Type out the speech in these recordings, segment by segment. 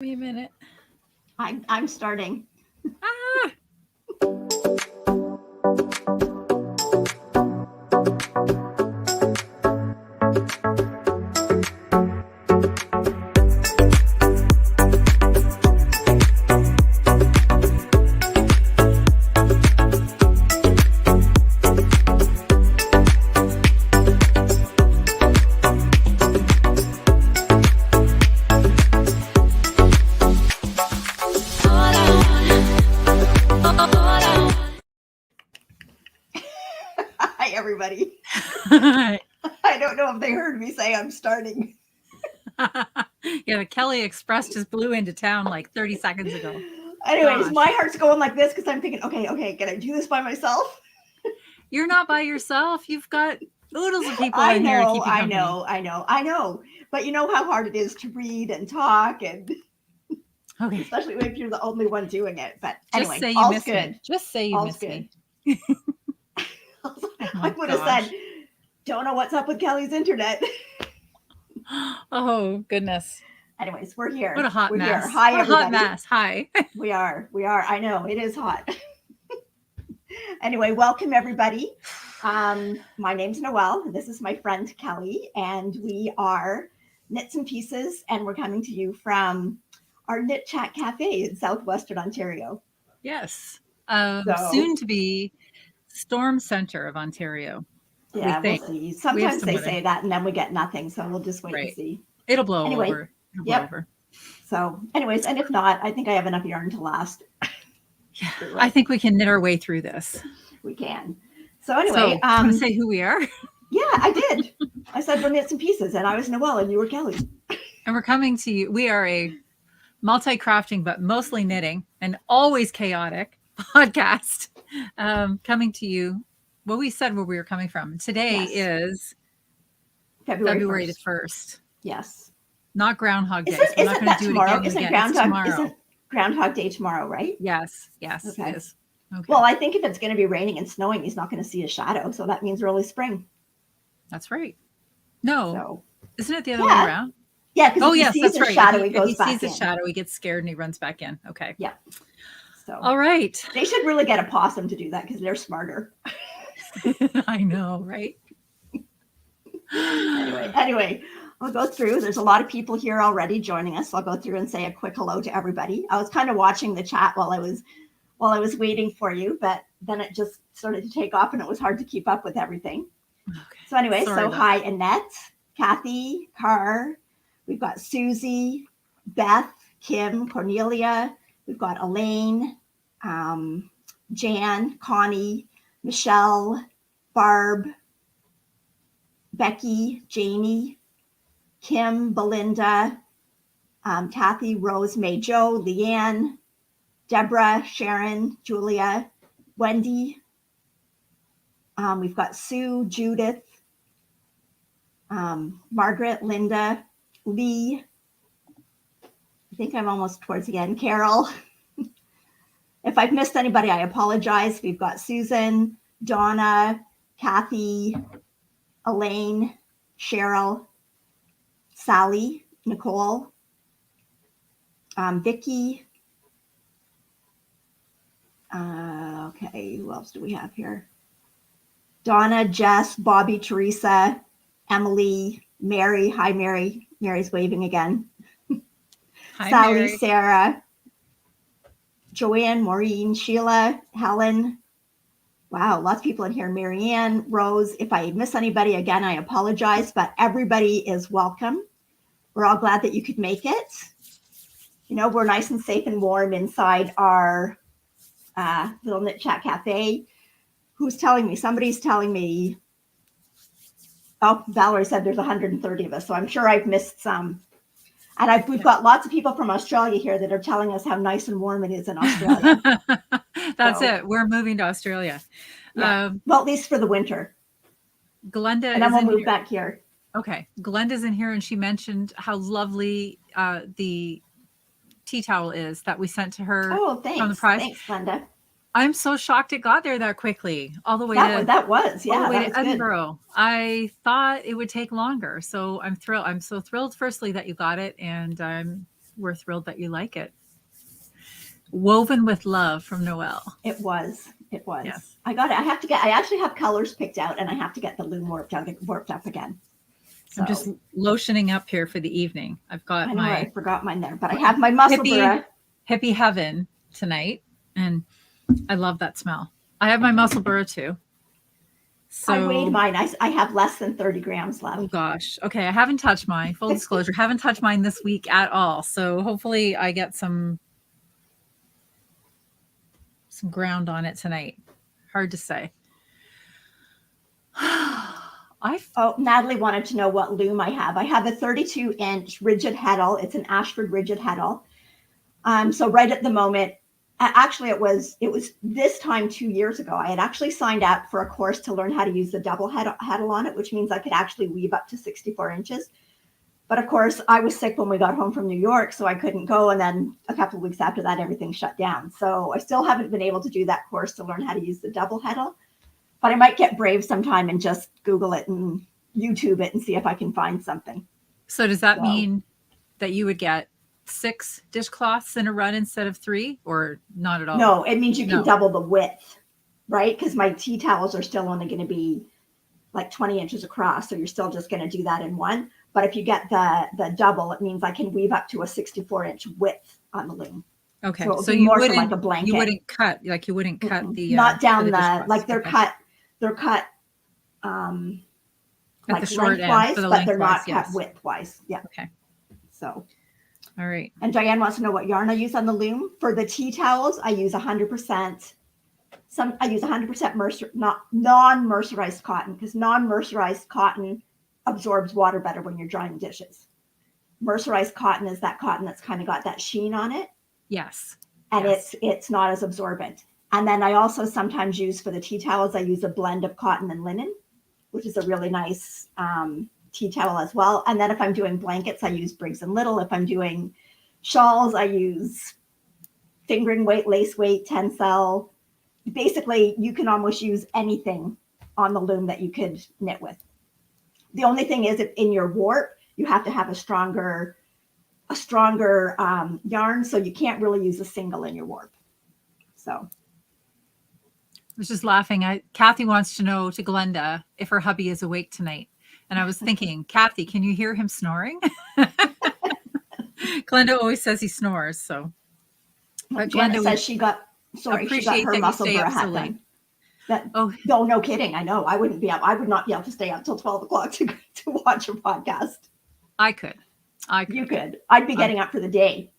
Wait a minute. I'm starting. Ah! Hi, everybody. Yeah, I don't know if they heard me say I'm starting. the Kelly Express just blew into town like 30 seconds ago. Anyways, my Gosh. heart's going like this because I'm thinking, okay, can I do this by myself? You're not by yourself. You've got oodles of people I in here to know, keep you I company. know, I know, I know. But you know how hard it is to read and talk, and Okay. especially if you're the only one doing it. But Just anyway, say you all's miss me. good. Just say you All's miss good. me. Oh I my would have said, gosh. don't know what's up with Kelly's internet. Oh, goodness. Anyways, we're What a here. hot We're here. mess. Hi, What a hot everybody. mess. Hi. We are. We are. I know it is hot. Anyway, welcome everybody. My name's Noelle. This is my friend Kelly, and we are Knits and Pieces, and we're coming to you from our KnitChat Café in southwestern Ontario. Yes. So, Soon to be Storm Center of Ontario, we yeah, we'll think. see. We have Sometimes some they weather. say that, and then we get nothing. So we'll just wait and Right. see. It'll blow Anyway, over. It'll blow yep. over. So, anyways, and if not, I think I have enough yarn to last. Yeah. For I what think we can knit our way through this. we can. So anyway, So, do you want to say who we are? yeah, I did. I said we're Knits and Pieces, and I was Noelle, and you were Kelly. And we're coming to you. We are a multi-crafting, but mostly knitting and always chaotic podcast coming to you. Well, we said where we were coming from. Today Yes, is February February the 1st. 1st, Yes. not Groundhog Day. Isn't So we're not isn't going to that do it tomorrow? again and again. It's Groundhog tomorrow. isn't Groundhog Day tomorrow, right? Yes, it Okay. is. Okay. Well, I think if it's going to be raining and snowing, he's not going to see a shadow, so that means early spring. That's right. No, So isn't it the other way yeah, around? yeah, because Oh, if he yes, sees that's a right. shadow, he If he goes sees back a in. shadow, he gets scared and he runs back in. Okay. Yeah. So All right. they should really get a possum to do that because they're smarter. I know, right? Anyway, I'll go through. There's a lot of people here already joining us. I'll go through and say a quick hello to everybody. I was kind of watching the chat while I was waiting for you, but then it just started to take off and it was hard to keep up with everything. Okay. So anyway, Sorry so about hi Annette, Kathy, Carr, we've got Susie, Beth, Kim, Cornelia, we've got Elaine, Jan, Connie, Michelle, Barb, Becky, Janie, Kim, Belinda, Kathy, Rose, May, Jo, Leanne, Deborah, Sharon, Julia, Wendy. We've got Sue, Judith, Margaret, Linda, Lee. I think I'm almost towards the end. Carol. If I've missed anybody, I apologize. We've got Susan, Donna, Kathy, Elaine, Cheryl, Sally, Nicole, Vicky. Okay, who else do we have here? Donna, Jess, Bobby, Teresa, Emily, Mary. Hi, Mary. Mary's waving again. Hi, Sally, Mary. Sarah, Joanne, Maureen, Sheila, Helen. Wow, lots of people in here. Marianne, Rose. If I miss anybody again, I apologize, but everybody is welcome. We're all glad that you could make it. You know, we're nice and safe and warm inside our little KnitChat Cafe. Who's telling me? Somebody's telling me. Oh, Valerie said there's 130 of us, so I'm sure I've missed some. And we've got lots of people from Australia here that are telling us how nice and warm it is in Australia. That's So, it. We're moving to Australia. Yeah. Well, at least for the winter. Glenda And then is we'll in move here. back here. Okay. Glenda's in here and she mentioned how lovely the tea towel is that we sent to her Oh, from the thanks. prize. Thanks, Glenda. I'm so shocked it got there that quickly, all the way That was, all yeah, the way that to was good. Edinburgh. I thought it would take longer, so I'm thrilled. I'm so thrilled, firstly, that you got it, and I'm we're thrilled that you like it. Woven with love from Noelle. It was. Yes. I actually have colors picked out, and I have to get the loom worked up again. So, I'm just lotioning up here for the evening. I've got I forgot mine there, but I have my muscle hippie heaven tonight, and I love that smell. I have my muscle burra too. So I weighed mine. I have less than 30 grams left. Oh gosh. Okay, I haven't touched mine. Full disclosure, haven't touched mine this week at all. So hopefully I get some ground on it tonight. Hard to say. Natalie wanted to know what loom I have. I have a 32-inch rigid heddle. It's an Ashford rigid heddle. So right at the moment, actually it was this time 2 years ago, I had actually signed up for a course to learn how to use the double heddle on it, which means I could actually weave up to 64 inches. But of course, I was sick when we got home from New York, so I couldn't go. And then a couple of weeks after that, everything shut down. So I still haven't been able to do that course to learn how to use the double heddle. But I might get brave sometime and just Google it and YouTube it and see if I can find something. So does that mean that you would get 6 dishcloths in a run instead of 3, or not at all? No, it means you can double the width, right? Because my tea towels are still only going to be like 20 inches across. So you're still just going to do that in one. But if you get the double, it means I can weave up to a 64-inch width on the loom. Okay, so you wouldn't like a blanket. You wouldn't cut the not down the like they're cut at like the short lengthwise, end, but they're not cut widthwise. Yeah. Okay. So. All right. And Diane wants to know what yarn I use on the loom. For the tea towels, I use 100%. I use 100% non-mercerized cotton, because non-mercerized cotton absorbs water better when you're drying dishes. Mercerized cotton is that cotton that's kind of got that sheen on it. Yes. And it's not as absorbent. And then I also sometimes use, for the tea towels, I use a blend of cotton and linen, which is a really nice tea towel as well. And then if I'm doing blankets, I use Briggs and Little. If I'm doing shawls, I use fingering weight, lace weight, Tencel. Basically, you can almost use anything on the loom that you could knit with. The only thing is, if in your warp, you have to have a stronger yarn, so you can't really use a single in your warp. So I was just laughing. Kathy wants to know, to Glenda, if her hubby is awake tonight. And I was thinking, Kathy, can you hear him snoring? Glenda always says he snores. So, but Glenda says she got her muscle burra hat done. No kidding. I know. I would not be able to stay up till 12 o'clock to watch a podcast. I could. You could. I'd be getting up for the day.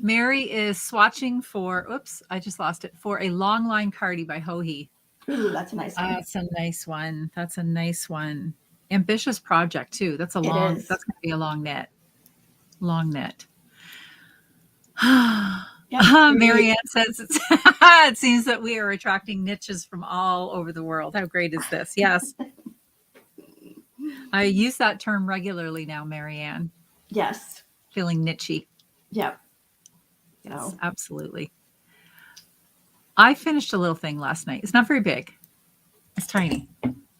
Mary is swatching for, I just lost it, for a long line cardi by Hohi. Ooh, that's a nice one. That's a nice one. Ambitious project too. That's going to be a long knit. Marianne says it seems that we are attracting niches from all over the world. How great is this? Yes. I use that term regularly now, Marianne. Yes. Feeling nichey. Yep. Yes, absolutely. I finished a little thing last night. It's not very big. It's tiny.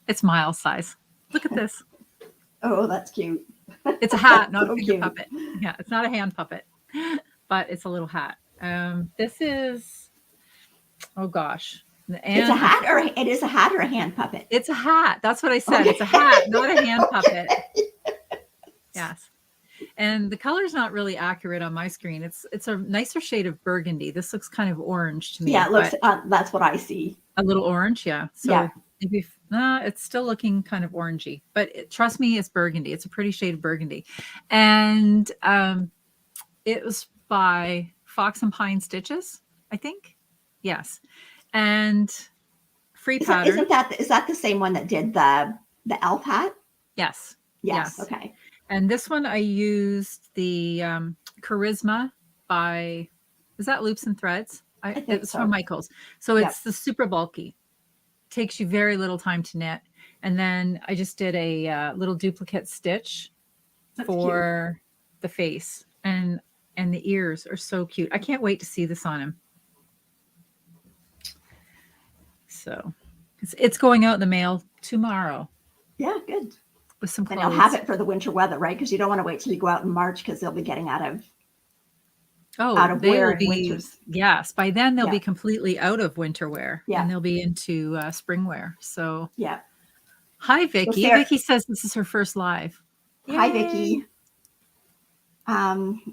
It's Miles size. Look at this. Oh, that's cute. It's a hat, not a finger puppet. Yeah, it's not a hand puppet, but it's a little hat. This is, oh gosh. It's a hat, or it is a hat or a hand puppet? It's a hat. That's what I said. Okay. It's a hat, not a hand puppet. Yes. And the color's not really accurate on my screen. It's a nicer shade of burgundy. This looks kind of orange to me. Yeah, it looks. That's what I see. A little orange, yeah. So maybe it's still looking kind of orangey, but trust me, it's burgundy. It's a pretty shade of burgundy, and it was by Fox and Pine Stitches, I think. Yes, and free pattern. Is that the same one that did the elf hat? Yes. Yes. Okay. And this one I used the Charisma by, is that Loops and Threads? I think it was from Michaels. So it's the super bulky. Takes you very little time to knit. And then I just did a little duplicate stitch for the face. And the ears are so cute. I can't wait to see this on him. So it's going out in the mail tomorrow. Yeah, good. With some clothes. And you'll have it for the winter weather, right? Because you don't want to wait till you go out in March, because they'll be getting out of Oh, out of they wear will in be, winters. yes, by then they'll Yeah. be completely out of winter wear Yeah. and they'll be into spring wear. So, Yeah. hi, So Vicky. Sarah, Vicky says this is her first live. hi, Yay. Vicky.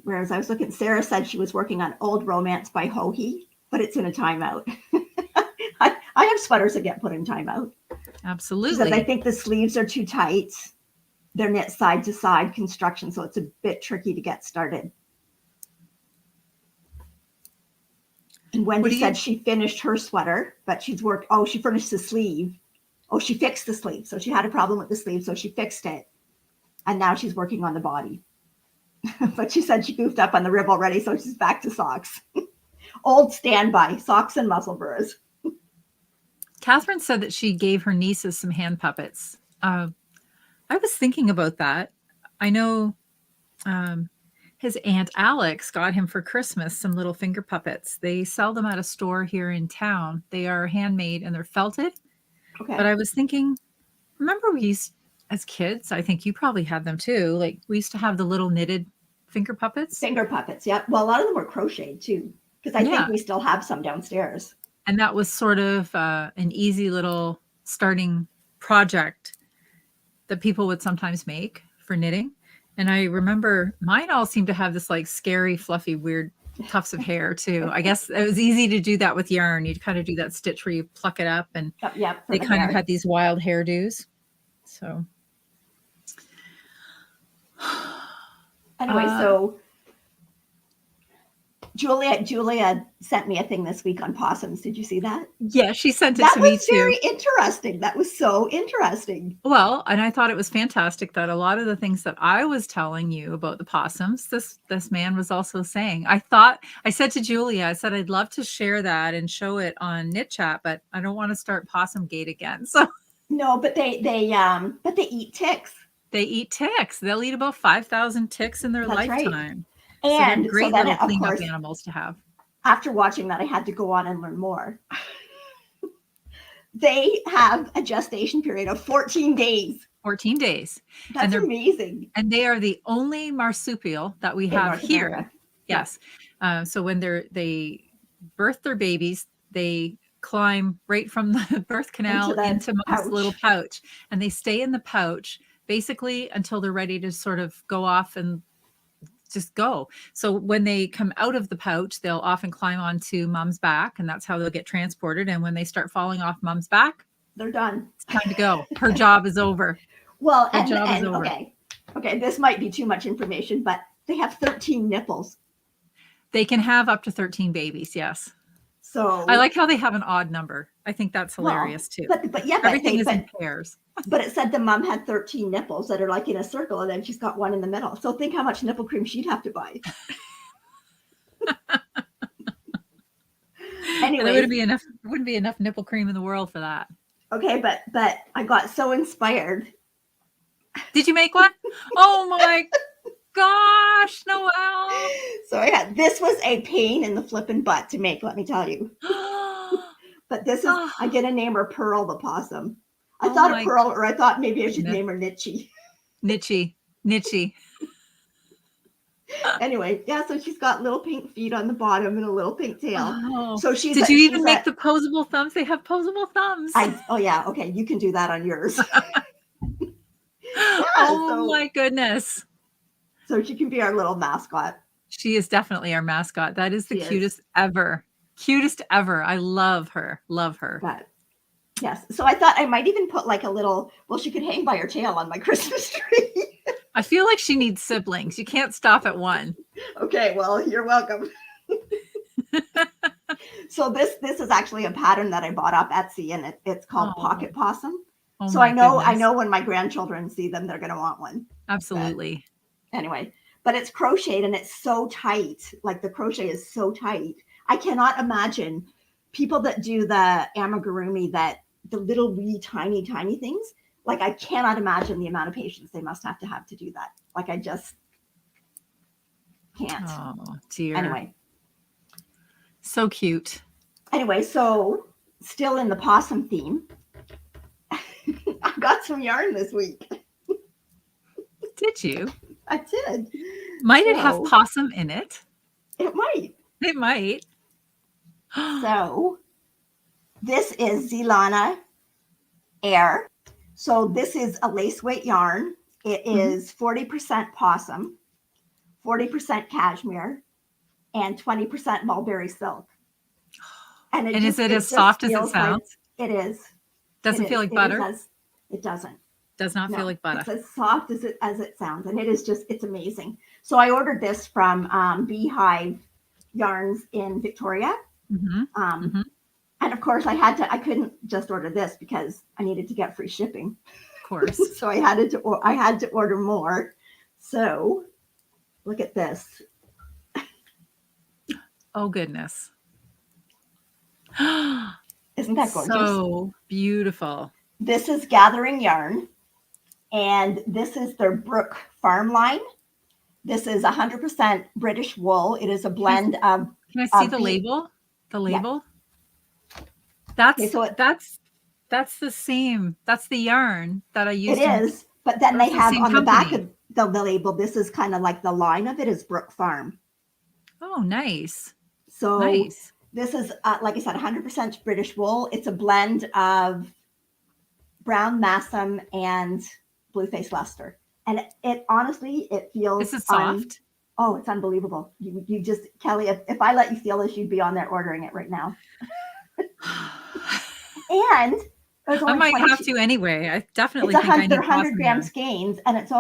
Whereas I was looking, Sarah said she was working on Old Romance by Hohi, but it's in a timeout. I have sweaters that get put in timeout. Absolutely. She says, I think the sleeves are too tight. They're knit side to side construction, so it's a bit tricky to get started. And Wendy said she finished her sweater, but she's worked, she finished the sleeve. Oh, she fixed the sleeve. So she had a problem with the sleeve, so she fixed it. And now she's working on the body. But she said she goofed up on the rib already, so she's back to socks. Old standby, socks and muscle burrs. Catherine said that she gave her nieces some hand puppets. I was thinking about that. I know his Aunt Alex got him for Christmas some little finger puppets. They sell them at a store here in town. They are handmade and they're felted. Okay. But I was thinking, remember we used, as kids, I think you probably had them too. Like we used to have the little knitted finger puppets. Finger puppets, yep. Well, a lot of them were crocheted too, because I think we still have some downstairs. And that was sort of an easy little starting project that people would sometimes make for knitting. And I remember mine all seemed to have this like scary, fluffy, weird tufts of hair too. I guess it was easy to do that with yarn. You'd kind of do that stitch where you pluck it up and they kind of had these wild hairdos. So anyway, so Julia sent me a thing this week on possums. Did you see that? Yeah, she sent it to me too. That was very interesting. That was so interesting. Well, and I thought it was fantastic that a lot of the things that I was telling you about the possums, this man was also saying. I said to Julia, I said I'd love to share that and show it on KnitChat, but I don't want to start Possum Gate again. So no, but they eat ticks. They eat ticks. They'll eat about 5,000 ticks in their lifetime. Right. And so great then, little cleanup animals to have. After watching that, I had to go on and learn more. They have a gestation period of 14 days. 14 days. That's amazing. And they are the only marsupial that we have here. America. Yes. So when they birth their babies, they climb right from the birth canal into Mom's little pouch. And they stay in the pouch basically until they're ready to sort of go off and just go. So when they come out of the pouch, they'll often climb onto Mom's back, and that's how they'll get transported. And when they start falling off Mom's back, they're done. It's time to go. Her job is over. Well, her job is over. Okay, this might be too much information, but they have 13 nipples. They can have up to 13 babies, yes. So I like how they have an odd number. I think that's hilarious too. But yeah, everything is in pairs. But it said the mom had 13 nipples that are like in a circle, and then she's got one in the middle. So think how much nipple cream she'd have to buy. Anyway, there wouldn't be enough nipple cream in the world for that. Okay, but I got so inspired. Did you make one? Oh my gosh, Noelle. So this was a pain in the flippin' butt to make, let me tell you. But this is, I'm going to name her Pearl the Possum. I thought of Pearl, or I thought maybe I should name her Nitchy. Nitchy. Anyway, yeah, so she's got little pink feet on the bottom and a little pink tail. Oh. So she's. Did you even make the posable thumbs? They have posable thumbs. Yeah, okay, you can do that on yours. My goodness. So she can be our little mascot. She is definitely our mascot. That is the cutest ever. Cutest ever. I love her. But yes. So I thought I might even put like a little, she could hang by her tail on my Christmas tree. I feel like she needs siblings. You can't stop at one. Okay, well, you're welcome. So this is actually a pattern that I bought off Etsy, and it's called Pocket Possum. So I know when my grandchildren see them, they're going to want one. Absolutely. But anyway, but it's crocheted and it's so tight. Like the crochet is so tight. I cannot imagine people that do the amigurumi, the little wee tiny things. Like I cannot imagine the amount of patience they must have to do that. Like I just can't. Oh dear. Anyway. So cute. Anyway, so still in the possum theme, I got some yarn this week. Did you? I did. Might it have possum in it? It might. It might. So this is Zilana Air. So this is a lace weight yarn. It is 40% possum, 40% cashmere, and 20% mulberry silk. And is it as soft as it sounds? It is. Doesn't feel like butter? It doesn't. Does not feel like butter. It's as soft as it sounds. And it is just, it's amazing. So I ordered this from Beehive Yarns in Victoria. And of course I couldn't just order this because I needed to get free shipping. Of course. So I had to order more. So look at this. Oh goodness. Isn't that gorgeous? So beautiful. This is Gathering Yarn, and this is their Brook Farm line. This is 100% British wool. It is a blend of. Can I see the label? The label. Yeah. That's the same. That's the yarn that I used. It is, but then they have on the back of the label. This is kind of like the line of it is Brook Farm. Oh, nice. So nice. This is, like I said, 100% British wool. It's a blend of brown Mascot and Blueface Leicester. And it honestly, it feels. This is soft. Oh, it's unbelievable. You just, Kelly, if I let you feel this, you'd be on there ordering it right now. And I might have to anyway. I definitely think I need 100 gram skeins, and it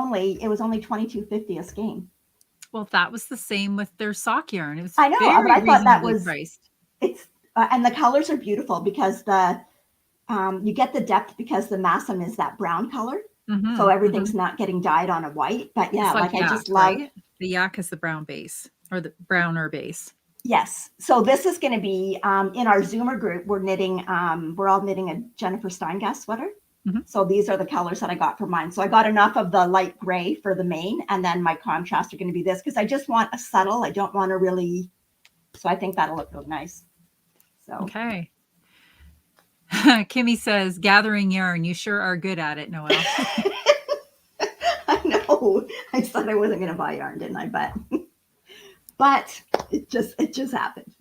was only $22.50 a skein. Well, that was the same with their sock yarn. It was I know, but I thought that was priced. It's and the colors are beautiful because you get the depth because the Mascot is that brown color, so everything's not getting dyed on a white. But yeah, like yak, I just love the yak is the brown base or the browner base. Yes. So this is going to be in our Zoomer group. We're all knitting a Jennifer Steingast sweater. So these are the colors that I got for mine. So I got enough of the light gray for the main, and then my contrast are going to be this because I just want a subtle. I don't want to really. So I think that'll look really nice. So okay. Kimmy says, "Gathering yarn. You sure are good at it, Noelle." I know. I said I wasn't going to buy yarn, didn't I? But it just happened.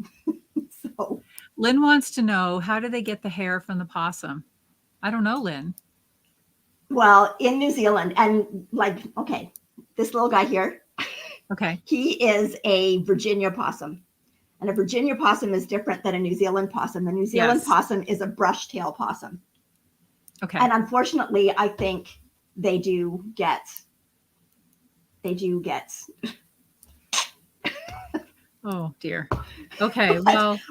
So Lynn wants to know, how do they get the hair from the possum? I don't know, Lynn. Well, in New Zealand, and okay, this little guy here. Okay. He is a Virginia possum. And a Virginia possum is different than a New Zealand possum. The New Zealand possum is a brush tail possum. Okay. And unfortunately, I think they do get oh dear. Okay.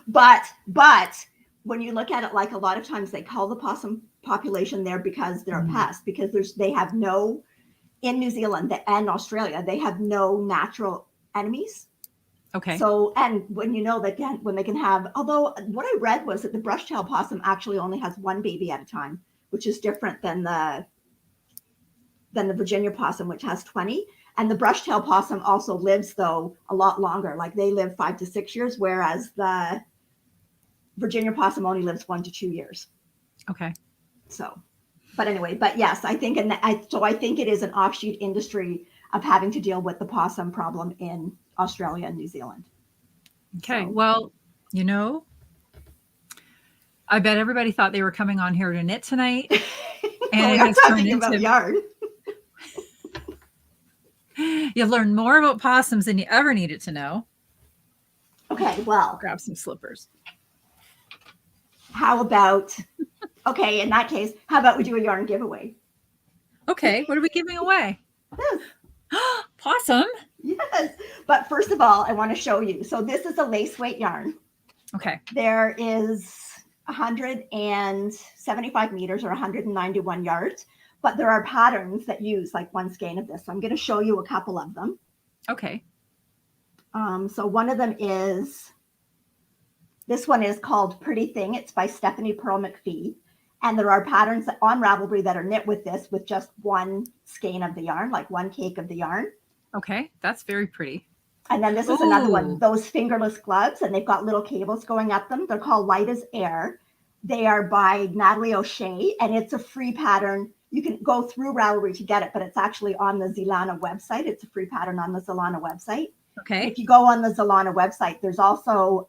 But when you look at it, like a lot of times they call the possum population there because they're a pest, because they have no, in New Zealand and Australia, they have no natural enemies. Okay. So, and when when they can have, although what I read was that the brush tail possum actually only has one baby at a time, which is different than the Virginia possum, which has 20. And the brush tail possum also lives, though, a lot longer. Like they live 5 to 6 years, whereas the Virginia possum only lives 1 to 2 years. Okay. So, but anyway, but yes, I think, I think it is an offshoot industry of having to deal with the possum problem in Australia and New Zealand. Okay. So. Well, I bet everybody thought they were coming on here to knit tonight. And it has turned into yarn. You've learned more about possums than you ever needed to know. Okay, well. Grab some slippers. How about, okay, in that case, how about we do a yarn giveaway? Okay, what are we giving away? This. Possum? Yes, but first of all, I want to show you. So this is a lace weight yarn. Okay. There is 175 meters or 191 yards. But there are patterns that use like one skein of this. So I'm going to show you a couple of them. Okay. So one of them is, this one is called Pretty Thing. It's by Stephanie Pearl McPhee. And there are patterns on Ravelry that are knit with this with just one skein of the yarn, like one cake of the yarn. Okay. That's very pretty. And then this is another one, those fingerless gloves, and they've got little cables going up them. They're called Light as Air. They are by Natalie O'Shea, and it's a free pattern. You can go through Ravelry to get it, but it's actually on the Zilana website. It's a free pattern on the Zilana website. Okay. If you go on the Zalana website, there's also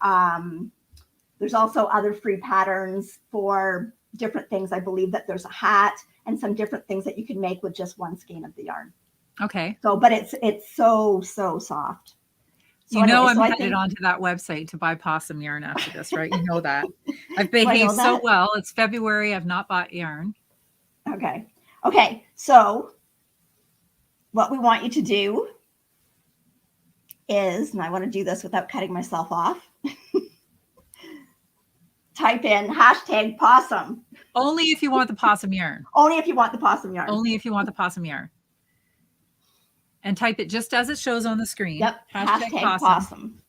other free patterns for different things. I believe that there's a hat and some different things that you can make with just one skein of the yarn. Okay. So, but it's so soft. So you know, anyway, I'm headed onto that website to buy Possum yarn after this, right? You know that. I've behaved so well. It's February. I've not bought yarn. Okay. Okay. So what we want you to do is, and I want to do this without cutting myself off, type in hashtag Possum. Only if you want the Possum yarn. Only if you want the Possum yarn. Only if you want the Possum yarn. And type it just as it shows on the screen. Yep. Hashtag Possum.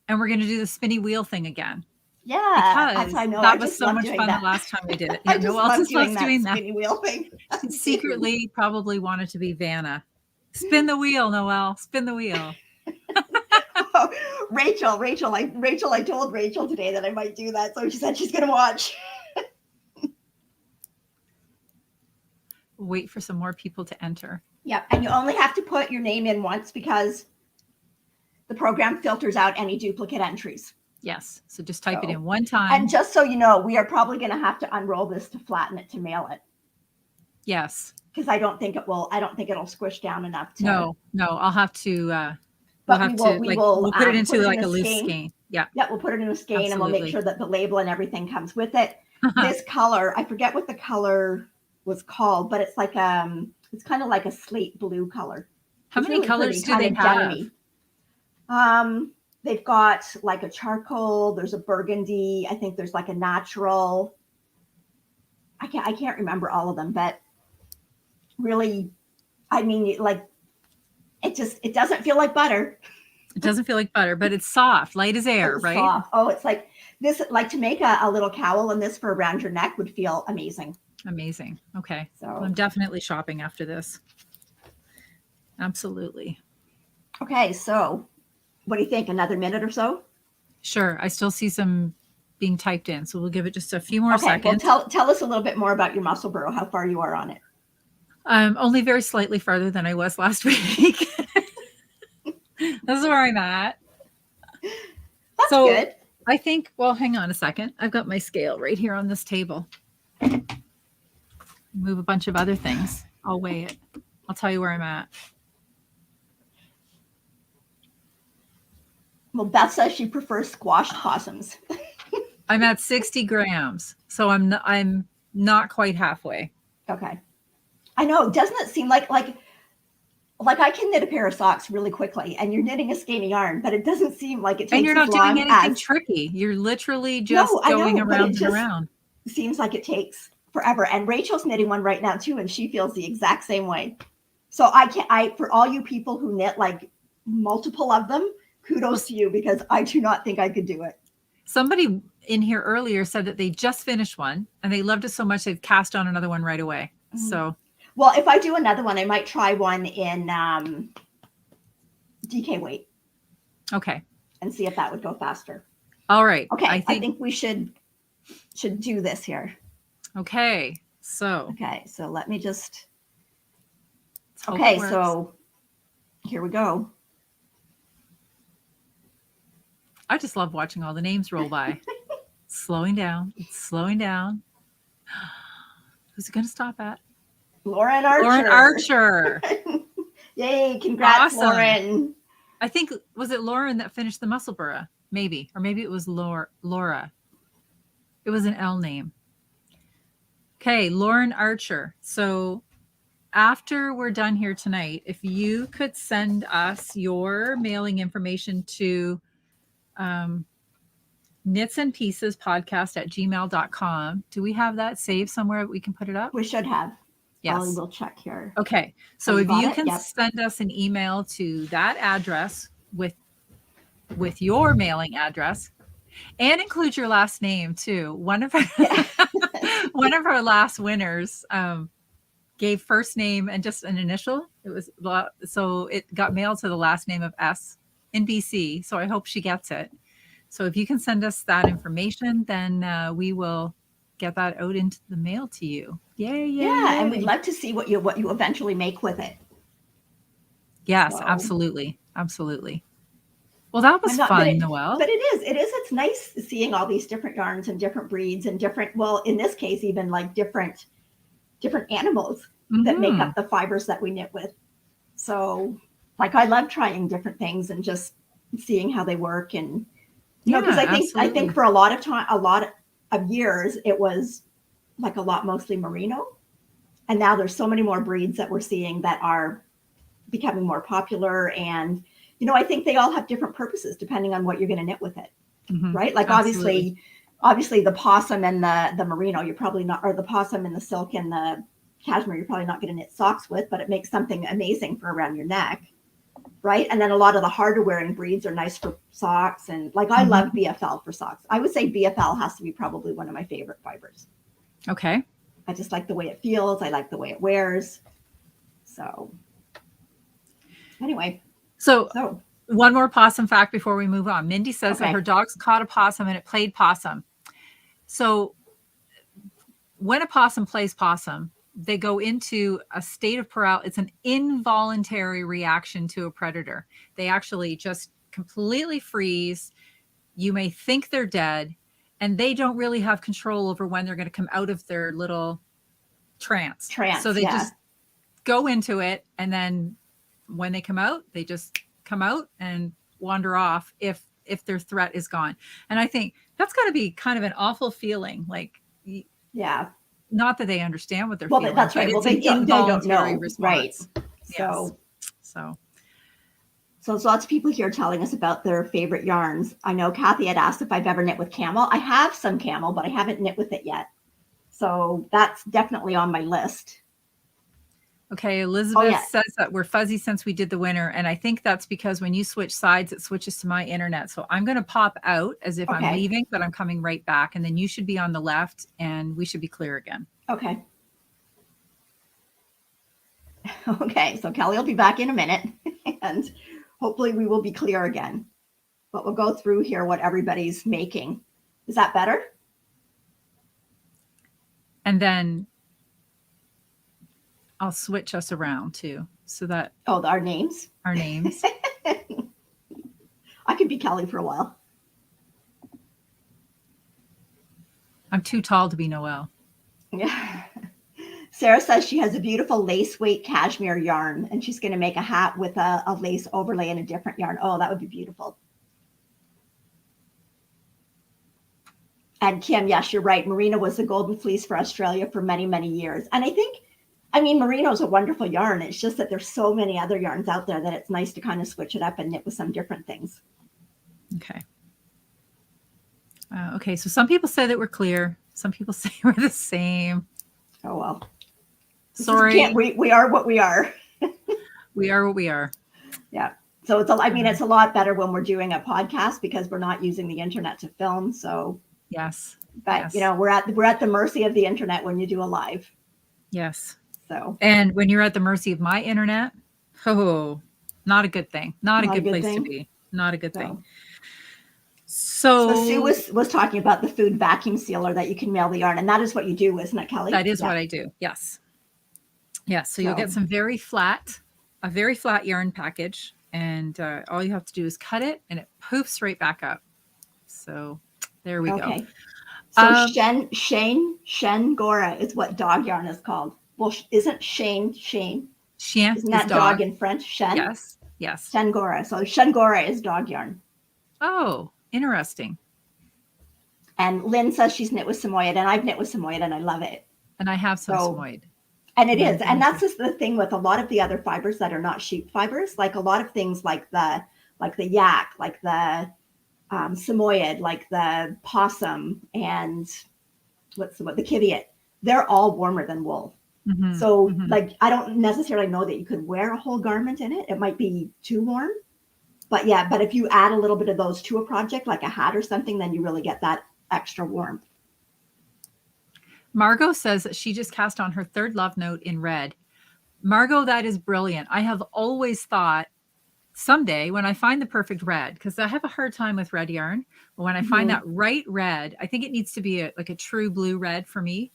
And we're going to do the spinny wheel thing again. Yeah. Because that was so much fun the last time we did it. Yeah, Noelle just loves doing that. Spinny wheel thing. She secretly probably wanted to be Vanna. Spin the wheel, Noelle. Spin the wheel. Rachel, I told Rachel today that I might do that. So she said she's going to watch. Wait for some more people to enter. Yep. And you only have to put your name in once because the program filters out any duplicate entries. Yes. So just type it in one time. And just so you know, we are probably going to have to unroll this to flatten it to mail it. Yes. Because I don't think it'll squish down enough to. No. I'll have to. We'll put it into like a loose skein. Yeah. Yeah, we'll put it in a skein. Absolutely. And we'll make sure that the label and everything comes with it. This color, I forget what the color was called, but it's like it's kind of like a slate blue color. How many colors do they have? They've got like a charcoal, there's a burgundy, I think there's like a natural. I can't remember all of them, but really, I mean, like it doesn't feel like butter. It doesn't feel like butter, but it's soft, light as air, right? Soft. Oh, it's like this, like to make a little cowl in this for around your neck would feel amazing. Amazing. Okay. So I'm definitely shopping after this. Absolutely. Okay. So what do you think? Another minute or so? Sure. I still see some being typed in, so we'll give it just a few more seconds. Well, tell us a little bit more about your muscle burrow, how far you are on it. Only very slightly farther than I was last week. That's where I'm at. That's good. I think, well, hang on a second. I've got my scale right here on this table. Move a bunch of other things. I'll weigh it. I'll tell you where I'm at. Well, Beth says she prefers squashed possums. I'm at 60 grams, so I'm not quite halfway. Okay. I know. Doesn't it seem like I can knit a pair of socks really quickly, and you're knitting a skein of yarn, but it doesn't seem like it takes. And you're not doing anything tricky. You're literally just going around and around. Seems like it takes forever. And Rachel's knitting one right now too, and she feels the exact same way. So for all you people who knit like multiple of them, kudos to you, because I do not think I could do it. Somebody in here earlier said that they just finished one and they loved it so much they've cast on another one right away. Mm-hmm. So, well, if I do another one, I might try one in DK weight. Okay. And see if that would go faster. All right. Okay. I think we should do this here. Okay. So let me just. Okay. So here we go. I just love watching all the names roll by. Slowing down. It's slowing down. Who's it going to stop at? Lauren Archer. Lauren Archer. Yay. Congrats, awesome. Lauren. I think, was it Lauren that finished the Musselburgh? Maybe. Or maybe it was Laura. It was an L name. Okay. Lauren Archer. So after we're done here tonight, if you could send us your mailing information to knits and pieces podcast at gmail.com. Do we have that saved somewhere we can put it up? We should have. Yes. We'll check here. Okay. So if you can send us an email to that address with your mailing address and include your last name too. One of our last winners gave first name and just an initial. So it got mailed to the last name of S in BC. So I hope she gets it. So if you can send us that information, then we will get that out into the mail to you. Yay. Yeah. And we'd love to see what you eventually make with it. Yes, absolutely. Absolutely. Well, that was I'm not, but fun, it, Noelle. but it's nice seeing all these different yarns and different breeds and different, well, in this case, even like different animals that make Mm-hmm. up the fibers that we knit with. So like, I love trying different things and just seeing how they work. And, cause Yeah, I think absolutely. for a lot of time, a lot of years, it was like a lot, mostly merino. And now there's so many more breeds that we're seeing that are becoming more popular. And, I think they all have different purposes depending on what you're going to knit with it. Mm-hmm. Right. Like Absolutely. obviously the possum and the merino, you're probably not, or the possum and the silk and the cashmere, you're probably not going to knit socks with, but it makes something amazing for around your neck. Right. And then a lot of the harder wearing breeds are nice for socks. And like, I Mm-hmm. love BFL for socks. I would say BFL has to be probably one of my favorite fibers. Okay. I just like the way it feels. I like the way it wears. So anyway, So so one more possum fact before we move on. Mindy says that her okay. dogs caught a possum and it played possum. So when a possum plays possum, they go into a state of paralysis. It's an involuntary reaction to a predator. They actually just completely freeze. You may think they're dead, and they don't really have control over when they're going to come out of their little trance. So Trance. they Yeah. just go into it, and then when they come out, they just come out and wander off if their threat is gone. And I think that's got to be kind of an awful feeling. Like, Yeah. not that they understand what they're Well, feeling, that's but right. Well, it's an they don't involuntary know. Right. response. Yes. So, So, so there's lots of people here telling us about their favorite yarns. I know Kathy had asked if I've ever knit with camel. I have some camel, but I haven't knit with it yet. So that's definitely on my list. okay, Oh, Elizabeth yeah. says that we're fuzzy since we did the winter. And I think that's because when you switch sides, it switches to my internet. So I'm going to pop out as if I'm Okay. leaving, but I'm coming right back. And then you should be on the left and we should be clear again. Okay. Okay. So Kelly will be back in a minute and hopefully we will be clear again. But we'll go through here what everybody's making. Is that better? And then I'll switch us around too, so that Oh, our names? our names. I could be Kelly for a while. I'm too tall to be Noelle. Yeah. Sarah says she has a beautiful lace weight cashmere yarn and she's going to make a hat with a lace overlay and a different yarn. Oh, that would be beautiful. And Kim, yes, you're right. Merino was the golden fleece for Australia for many, many years. And I mean, Merino is a wonderful yarn. It's just that there's so many other yarns out there that it's nice to kind of switch it up and knit with some different things. Okay. Okay, so some people say that we're clear. Some people say we're the same. Oh, well. Sorry. We are what we are. We are what we are. Yeah. So it's a lot better when we're doing a podcast because we're not using the internet to film. So Yes. but Yes. we're at the mercy of the internet when you do a live. Yes. So And when you're at the mercy of my internet, oh, not a good thing. Not a not a good good place to thing. be. Not a good thing. So Sue So was talking about the food vacuum sealer that you can mail the yarn, and that is what you do, isn't it, Kelly? that is Yeah. what I do. Yes. Yes. So you'll get So a very flat yarn package. And all you have to do is cut it and it poofs right back up. So there we go. okay. So Um, Shen Gora is what dog yarn is called. Well, isn't Shane? Chien Isn't is that dog dog. in French? Shen? Yes. Yes. Shen Gora. So Shen Gora is dog yarn. Oh, interesting. And Lynn says she's knit with Samoyed, and I've knit with Samoyed, and I love it. And I have some So, Samoyed. and it And is, and that's just the thing with a lot of the other fibers that are not sheep fibers. Like a lot of things, like the yak, like the Samoyed, like the possum, and the kiviot. They're all warmer than wool. mm-hmm, So, mm-hmm. like, I don't necessarily know that you could wear a whole garment in it. It might be too warm. But yeah, but if you add a little bit of those to a project, like a hat or something, then you really get that extra warmth. Margot says that she just cast on her third love note in red. Margot, that is brilliant. I have always thought someday when I find the perfect red, because I have a hard time with red yarn, but when I find that right red, I think it needs to be like a true blue red for me.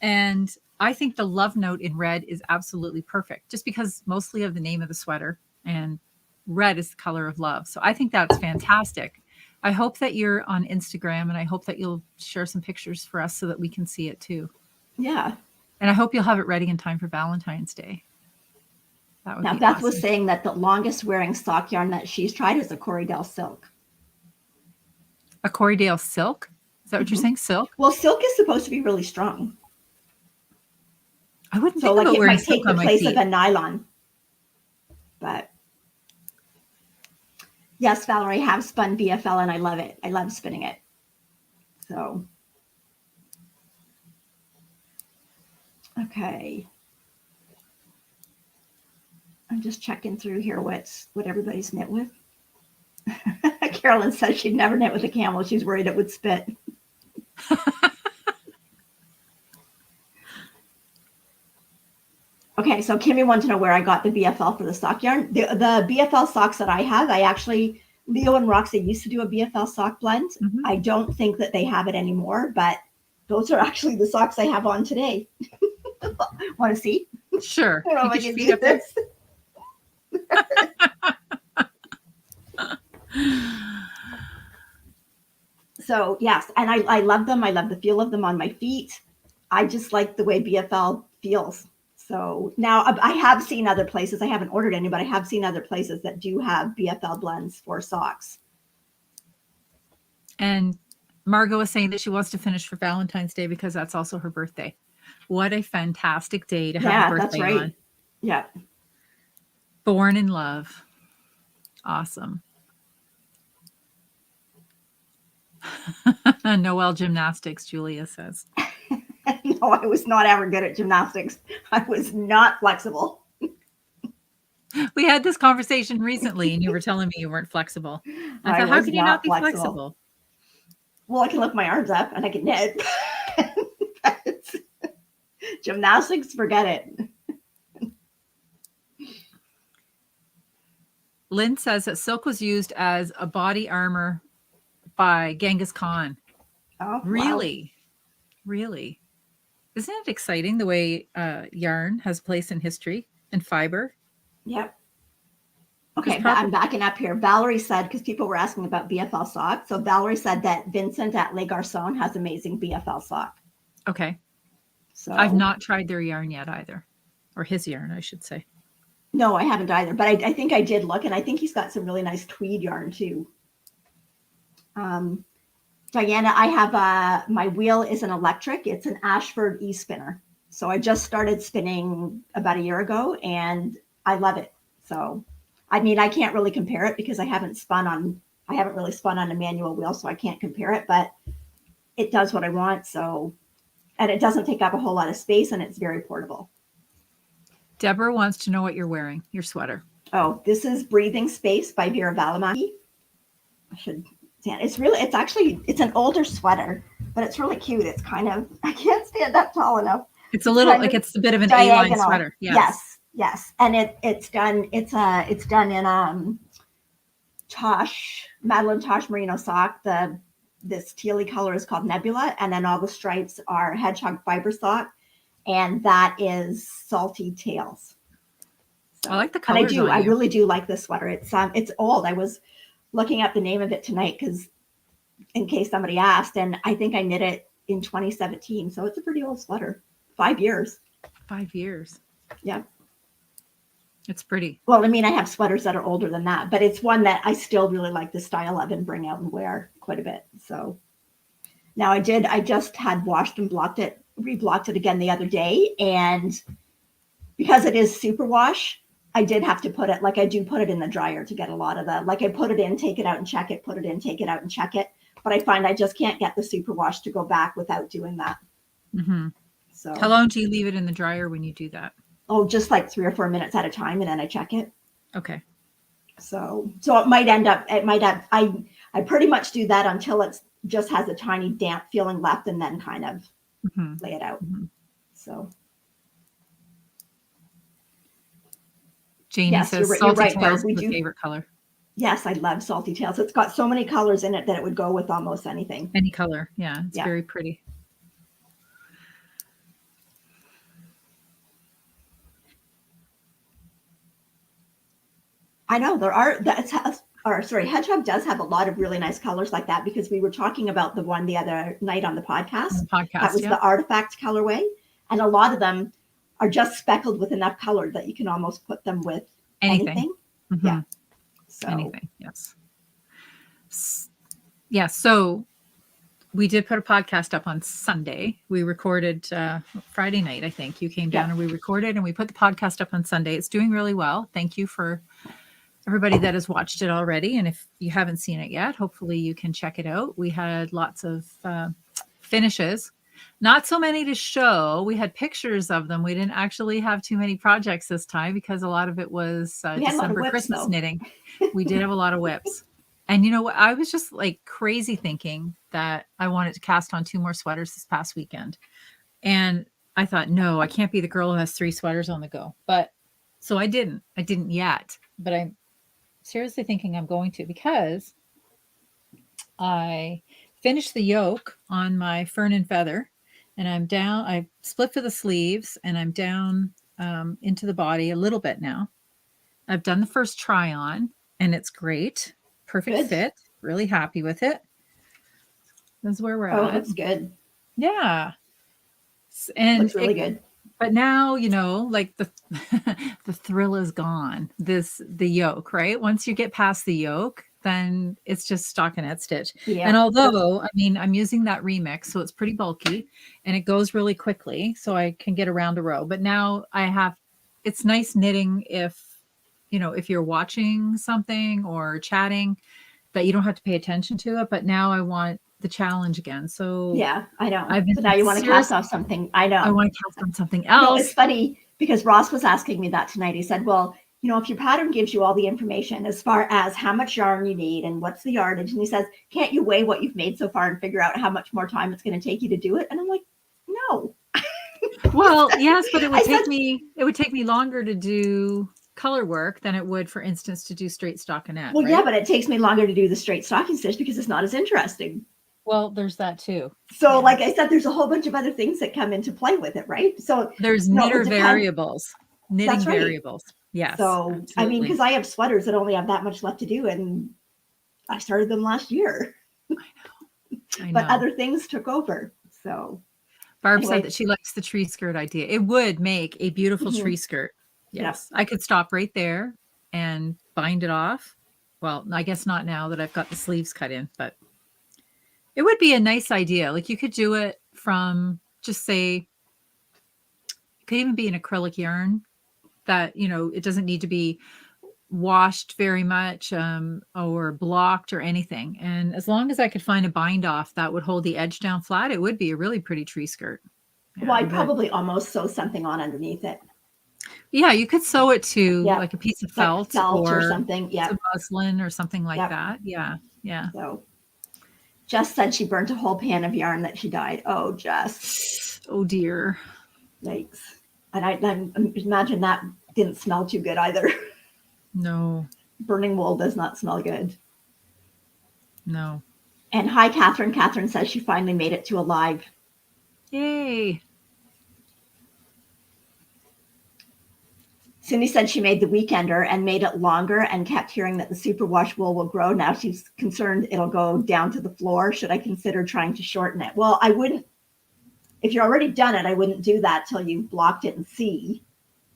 And I think the love note in red is absolutely perfect just because mostly of the name of the sweater. And red is the color of love. So I think that's fantastic. I hope that you're on Instagram, and I hope that you'll share some pictures for us so that we can see it too. Yeah. And I hope you'll have it ready in time for Valentine's Day. That would Now, be Beth awesome. was saying that the longest wearing sock yarn that she's tried is a Corriedale silk. A Corriedale silk? Is that what you're saying? Silk? Well, silk is supposed to be really strong. I wouldn't So think like about it wearing might take silk the on my place feet. of a nylon. But yes, Valerie, have spun BFL and I love it. I love spinning it. So, okay. I'm just checking through here what everybody's knit with. Carolyn says she'd never knit with a camel. She's worried it would spit. Okay, so Kimmy wanted to know where I got the BFL for the sock yarn. The BFL socks that I have, Leo and Roxy used to do a BFL sock blend. Mm-hmm. I don't think that they have it anymore, but those are actually the socks I have on today. Want to see? Sure. I don't know You if I get your can feet do up there. So yes, and I love them. I love the feel of them on my feet. I just like the way BFL feels. So now I have seen other places. I haven't ordered any, but I have seen other places that do have BFL blends for socks. And Margot is saying that she wants to finish for Valentine's Day because that's also her birthday. What a fantastic day to have a birthday that's right. on. Yeah. Born in love. Awesome. Noelle gymnastics, Julia says. No, I was not ever good at gymnastics. I was not flexible. We had this conversation recently and you were telling me you weren't flexible. I thought, how can you not be flexible? Well, I can lift my arms up and I can knit. Gymnastics, forget it. Lynn says that silk was used as a body armor by Genghis Khan. Oh, really? Wow. Really? Isn't it exciting the way yarn has a place in history and fiber? Yep. Okay, but I'm backing up here. Valerie said, because people were asking about BFL sock. So Valerie said that Vincent at Les Garçons has amazing BFL sock. Okay. So I've not tried their yarn yet either. Or his yarn, I should say. No, I haven't either. But I think I did look, and I think he's got some really nice tweed yarn too. Diana, I have my wheel is an electric. It's an Ashford e-spinner. So I just started spinning about a year ago, and I love it. So, I mean, I can't really compare it because I haven't really spun on a manual wheel, so I can't compare it, but it does what I want. So, and it doesn't take up a whole lot of space, and it's very portable. Deborah wants to know what you're wearing, your sweater. Oh, this is Breathing Space by Vera Valimaki. It's an older sweater, but it's really cute. It's kind of, I can't stand up tall enough. It's a little like it's a bit of an A-line sweater. Yes. And it's done in Madeline Tosh merino sock. This tealy color is called Nebula, and then all the stripes are hedgehog fiber sock, and that is Salty Tails. So, I like the colors. And I really do like this sweater. It's old. I was looking up the name of it tonight because in case somebody asked, and I think I knit it in 2017. So it's a pretty old sweater. 5 years. 5 years. Yeah. It's pretty. Well, I mean, I have sweaters that are older than that, but it's one that I still really like the style of and bring out and wear quite a bit. So now I just had washed and reblocked it again the other day. And because it is superwash, I did have to put it in the dryer to get a lot of I put it in, take it out and check it, put it in, take it out and check it. But I find I just can't get the superwash to go back without doing that. Mm-hmm. So how long do you leave it in the dryer when you do that? Oh, just like 3 or 4 minutes at a time, and then I check it. Okay. So it might have, I pretty much do that until it just has a tiny damp feeling left, and then kind of lay it out. Mm-hmm. So. Janie says Salty Tails is my favorite color. Yes, I love Salty Tails. It's got so many colors in it that it would go with almost anything. Any color. Yeah, it's very pretty. I know Hedgehog does have a lot of really nice colors like that, because we were talking about the one the other night on the podcast. That was the artifact colorway. And a lot of them are just speckled with enough color that you can almost put them with anything. Mm-hmm. Yeah. So anything. Yes. Yeah. So we did put a podcast up on Sunday. We recorded Friday night, I think. You came down and we recorded, and we put the podcast up on Sunday. It's doing really well. Thank you for everybody that has watched it already. And if you haven't seen it yet, hopefully you can check it out. We had lots of finishes. Not so many to show. We had pictures of them. We didn't actually have too many projects this time because a lot of it was December whips, Christmas knitting. We did have a lot of whips. And you know what? I was just like crazy thinking that I wanted to cast on 2 more sweaters this past weekend. And I thought, no, I can't be the girl who has 3 sweaters on the go. But so I didn't yet, but I'm seriously thinking I'm going to, because I finished the yoke on my Fern and Feather, and I'm down. I split for the sleeves, and I'm down into the body a little bit now. I've done the first try on, and it's great. Perfect fit. Really happy with it. That's where we're at. Oh, that's good. Yeah. And looks really good. But now, you know, like the the thrill is gone. The yoke, right? Once you get past the yoke, then it's just stockinette stitch. Yeah. And although, I mean, I'm using that remix, so it's pretty bulky and it goes really quickly, so I can get around a row. But now it's nice knitting if, you know, if you're watching something or chatting, that you don't have to pay attention to it. But now I want the challenge again. So yeah, I know. So now you want to cast off something. I know. I want to cast on something else. No, it's funny because Ross was asking me that tonight. He said, well, you know, if your pattern gives you all the information as far as how much yarn you need and what's the yardage, and he says, can't you weigh what you've made so far and figure out how much more time it's going to take you to do it? And I'm like, no. Well, yes, but it would take me longer to do color work than it would, for instance, to do straight stockinette. Well, right? Yeah, but it takes me longer to do the straight stocking stitch because it's not as interesting. Well, there's that too. So, like I said, there's a whole bunch of other things that come into play with it, right? So there's knitting variables. Yes. So, absolutely. I mean, because I have sweaters that only have that much left to do, and I started them last year. I know. But other things took over. So Barb said that she likes the tree skirt idea. It would make a beautiful tree skirt. Yes. Yeah. I could stop right there and bind it off. Well, I guess not now that I've got the sleeves cut in, but it would be a nice idea. Like you could do it from just say, it could even be an acrylic yarn that, you know, it doesn't need to be washed very much or blocked or anything. And as long as I could find a bind off that would hold the edge down flat, it would be a really pretty tree skirt. Yeah, well, I'd probably almost sew something on underneath it. Yeah, you could sew it to like a piece of felt, or something. Yeah, some muslin or something like that. Yeah, yeah. So Jess said she burnt a whole pan of yarn that she dyed. Oh, Jess. Oh dear. Yikes. And I imagine that didn't smell too good either. No. Burning wool does not smell good. No. And hi, Catherine. Catherine says she finally made it to a live. Yay. Cindy said she made the weekender and made it longer and kept hearing that the superwash wool will grow. Now she's concerned it'll go down to the floor. Should I consider trying to shorten it? Well, I wouldn't. If you're already done it, I wouldn't do that till you've blocked it and see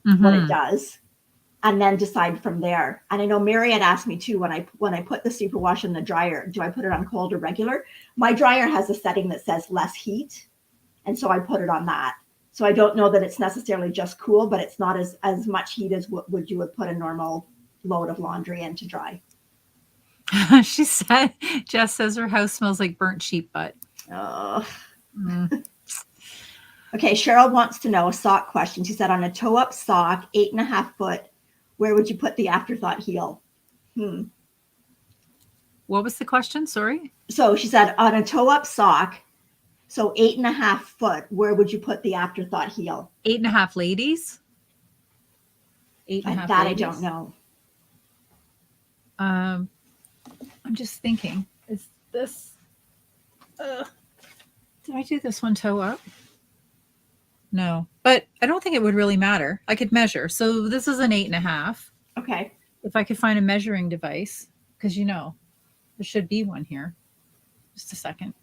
what it does, and then decide from there. And I know Mary had asked me too, when I put the superwash in the dryer, do I put it on cold or regular? My dryer has a setting that says less heat, and so I put it on that. So I don't know that it's necessarily just cool, but it's not as much heat as you would put a normal load of laundry in to dry. She said, Jess says her house smells like burnt sheep butt. Oh. Okay, Cheryl wants to know a sock question. She said, on a toe-up sock, 8.5 foot, where would you put the afterthought heel? What was the question? Sorry. So she said, on a toe-up sock, so 8.5 foot, where would you put the afterthought heel? 8.5 ladies? 8.5 that ladies? I don't know. I'm just thinking, is this, did I do this one toe up? No, but I don't think it would really matter. I could measure. So this is an 8.5. Okay. if I could find a measuring device, because there should be one here. Just a second.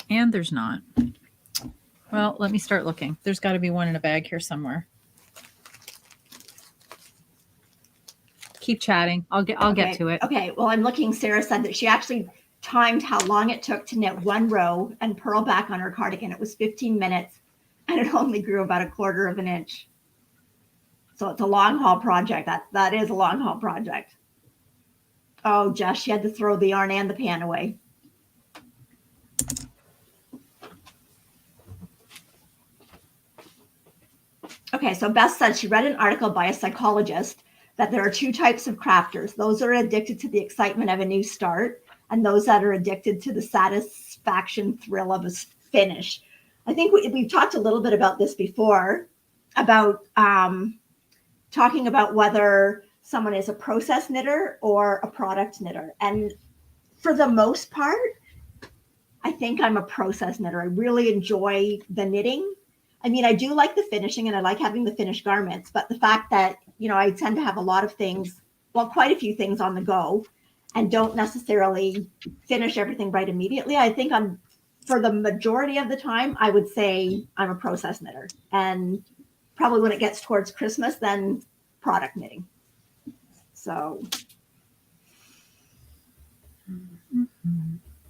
And there's not. Well, let me start looking. There's got to be one in a bag here somewhere. Keep chatting. I'll get to it. Okay. Well, I'm looking. Sarah said that she actually timed how long it took to knit one row and purl back on her cardigan. It was 15 minutes, and it only grew about 1/4 of an inch. So it's a long haul project. That is a long haul project. Oh, Jess, she had to throw the yarn and the pan away. Okay, so Beth said she read an article by a psychologist that there are 2 types of crafters. Those that are addicted to the excitement of a new start, and those that are addicted to the satisfaction thrill of a finish. I think we've talked a little bit about this before, about talking about whether someone is a process knitter or a product knitter. And for the most part, I think I'm a process knitter. I really enjoy the knitting. I mean, I do like the finishing and I like having the finished garments, but the fact that, I tend to have a lot of things, well, quite a few things on the go and don't necessarily finish everything right immediately. I think for the majority of the time, I would say I'm a process knitter. And probably when it gets towards Christmas, then product knitting. So.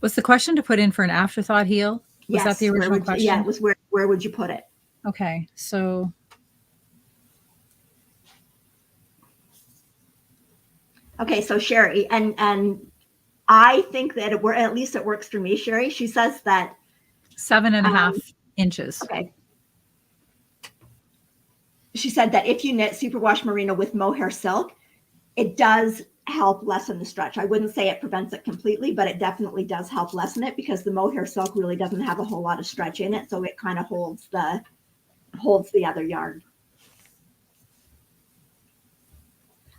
Was the question to put in for an afterthought heel? Was that the original question? Yeah, it was where would you put it? Okay, so. Okay, so Sherry, and I think that at least it works for me, Sherry. She says that 7.5 inches. Okay. She said that if you knit superwash merino with mohair silk, it does help lessen the stretch. I wouldn't say it prevents it completely, but it definitely does help lessen it because the mohair silk really doesn't have a whole lot of stretch in it, so it kind of holds the other yarn.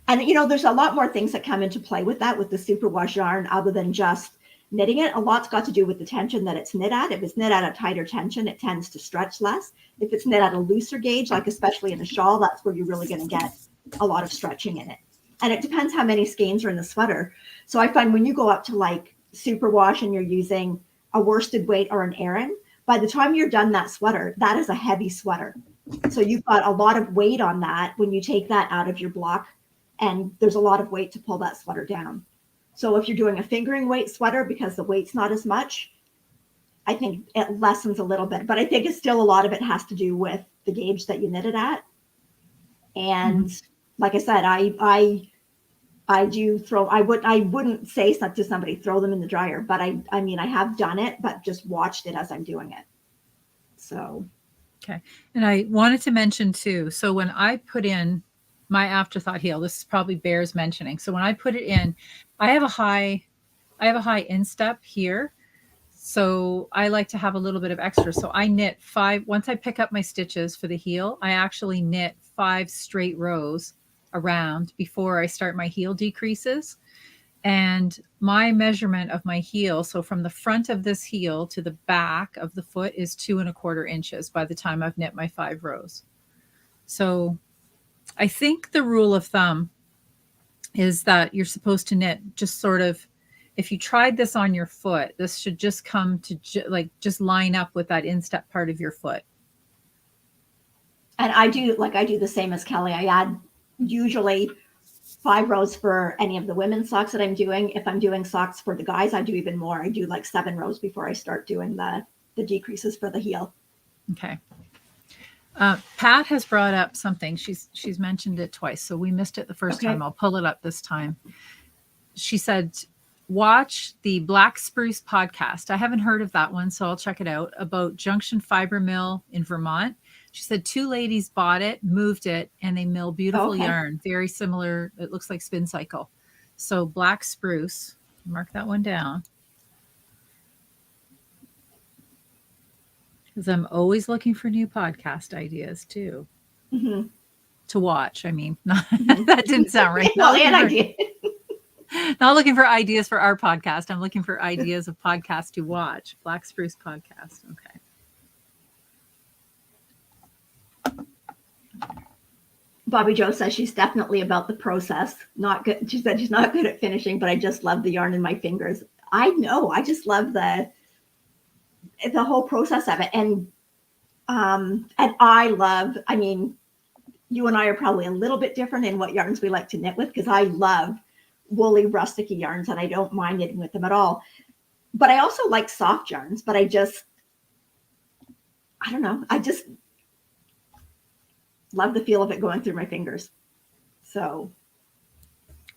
And there's a lot more things that come into play with that, with the superwash yarn, other than just knitting it. A lot's got to do with the tension that it's knit at. If it's knit at a tighter tension, it tends to stretch less. If it's knit at a looser gauge, like especially in a shawl, that's where you're really going to get a lot of stretching in it. And it depends how many skeins are in the sweater. So I find when you go up to like superwash and you're using a worsted weight or an Aran, by the time you're done that sweater, that is a heavy sweater. So you've got a lot of weight on that when you take that out of your block, and there's a lot of weight to pull that sweater down. So if you're doing a fingering weight sweater, because the weight's not as much, I think it lessens a little bit, but I think it's still a lot of it has to do with the gauge that you knit it at. And like I said, I do throw, I wouldn't say to somebody, throw them in the dryer, but I mean, I have done it, but just watched it as I'm doing it. So. Okay. And I wanted to mention too, so when I put in my afterthought heel, this probably bears mentioning. So when I put it in, I have a high instep here. So I like to have a little bit of extra. So I knit 5, once I pick up my stitches for the heel, I actually knit 5 straight rows around before I start my heel decreases. And my measurement of my heel, so from the front of this heel to the back of the foot, is 2¼ inches by the time I've knit my 5 rows. So I think the rule of thumb is that you're supposed to knit just sort of, if you tried this on your foot, this should just come to just line up with that instep part of your foot. And I do the same as Kelly. I add usually 5 rows for any of the women's socks that I'm doing. If I'm doing socks for the guys, I do even more. I do like 7 rows before I start doing the decreases for the heel. Okay. Pat has brought up something. She's mentioned it twice, so we missed it the first time. I'll pull it up this time. She said, watch the Black Spruce podcast. I haven't heard of that one, so I'll check it out, about Junction Fiber Mill in Vermont. She said 2 ladies bought it, moved it, and they mill beautiful yarn. Very similar. It looks like Spin Cycle. So Black Spruce, mark that one down. Because I'm always looking for new podcast ideas too. Mm-hmm. To watch. I mean, that didn't sound right. Not looking for ideas for our podcast. I'm looking for ideas of podcasts to watch. Black Spruce podcast. Okay. Bobby Joe says she's definitely about the process. Not good. She said she's not good at finishing, but I just love the yarn in my fingers. I know. I just love the whole process of it. And I love, I mean, you and I are probably a little bit different in what yarns we like to knit with, because I love woolly rustic yarns and I don't mind knitting with them at all. But I also like soft yarns, but I don't know. I just love the feel of it going through my fingers. So.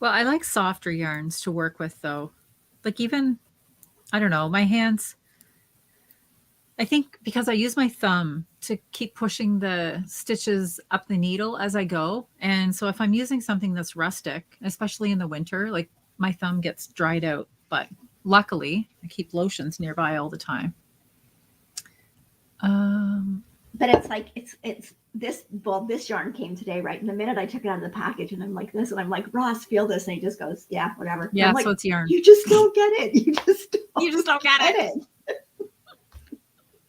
Well, I like softer yarns to work with though. Like even, I don't know, my hands, I think because I use my thumb to keep pushing the stitches up the needle as I go. And so if I'm using something that's rustic, especially in the winter, like my thumb gets dried out, but luckily I keep lotions nearby all the time. But it's like, it's this yarn came today, right? And the minute I took it out of the package and I'm like this, and I'm like, Ross, feel this. And he just goes, yeah, whatever. Yeah. I'm like, so it's yarn. You just don't get it. You just don't get it.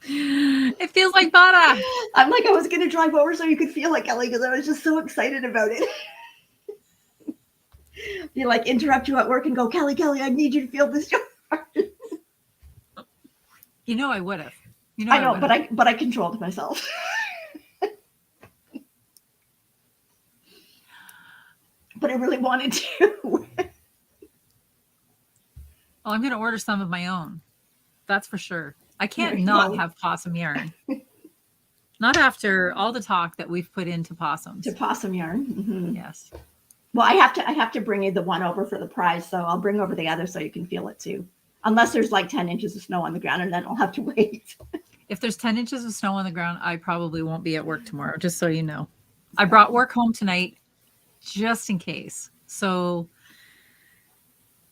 It feels like butter. I'm like, I was going to drive over so you could feel it, Kelly, because I was just so excited about it. Be like, interrupt you at work and go, Kelly, I need you to feel this yarn. You know, I would have. You know, I know, but I controlled myself. But I really wanted to. Well, I'm going to order some of my own. That's for sure. I can't not have Possum yarn. Not after all the talk that we've put into possums. To Possum yarn. Mm-hmm. Yes. Well, I have to bring you the one over for the prize, so I'll bring over the other so you can feel it too. Unless there's like 10 inches of snow on the ground, and then I'll have to wait. If there's 10 inches of snow on the ground, I probably won't be at work tomorrow, just so you know. I brought work home tonight just in case. So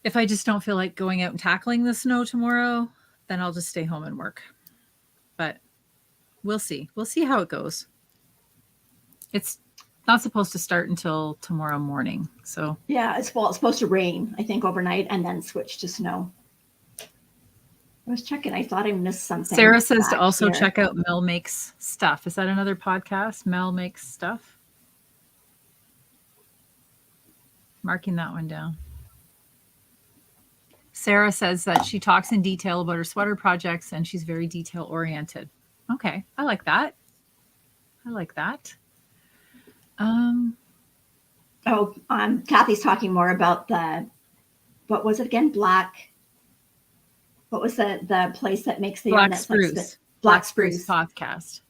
if I just don't feel like going out and tackling the snow tomorrow, then I'll just stay home and work. But we'll see. We'll see how it goes. It's not supposed to start until tomorrow morning. So yeah, it's supposed to rain, I think, overnight and then switch to snow. I was checking. I thought I missed something. Sarah says to also check out Mel Makes Stuff. Is that another podcast? Mel Makes Stuff? Marking that one down. Sarah says that she talks in detail about her sweater projects and she's very detail oriented. Okay. I like that. Kathy's talking more about what was it again? What was the place that makes the Black yarn? Spruce. Black Spruce podcast.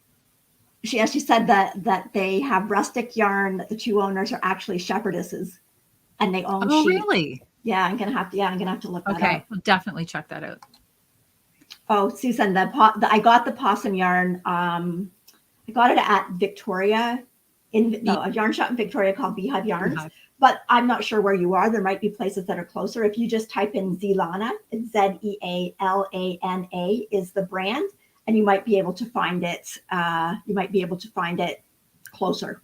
She said that they have rustic yarn, that the two owners are actually shepherdesses and they own sheep. Oh, really? Yeah, I'm gonna have to look that up. Okay, we'll definitely check that out. Oh, Susan, I got the possum yarn. I got it at Victoria, a yarn shop in Victoria called Beehive Yarns. Beehive. But I'm not sure where you are. There might be places that are closer. If you just type in Zealana, it's Zealana is the brand, and you might be able to find it. You might be able to find it closer.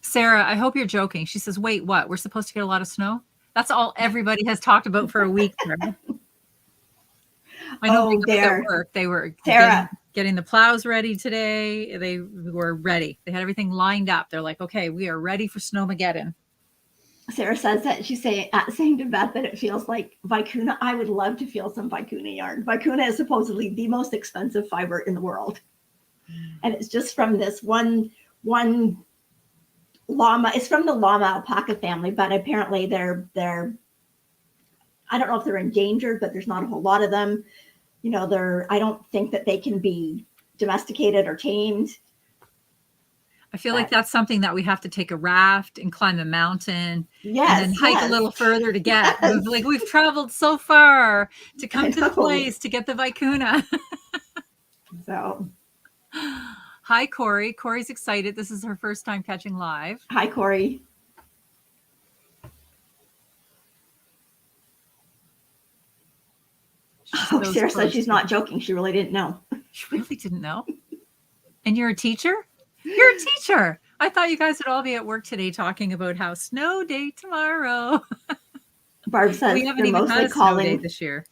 Sarah, I hope you're joking. She says, wait, what? We're supposed to get a lot of snow? That's all everybody has talked about for a week. I know at work, they were getting the plows ready today. They were ready. They had everything lined up. They're like, okay, we are ready for Snowmageddon. Sarah says that she's saying to Beth that it feels like vicuna. I would love to feel some vicuna yarn. Vicuna is supposedly the most expensive fiber in the world. And it's just from this one llama. It's from the llama alpaca family, but apparently they're I don't know if they're endangered, but there's not a whole lot of them. You know, I don't think that they can be domesticated or tamed. I feel like that's something that we have to take a raft and climb a mountain, yes, and then hike a little further to get. Yes. Like we've traveled so far to come to the place to get the vicuna. So, hi, Corey. Corey's excited. This is her first time catching live. Hi, Corey. Oh, Sarah said she's not joking. She really didn't know. She really didn't know. And you're a teacher? You're a teacher. I thought you guys would all be at work today talking about how snow day tomorrow. Barb says we haven't even had a snow day this year.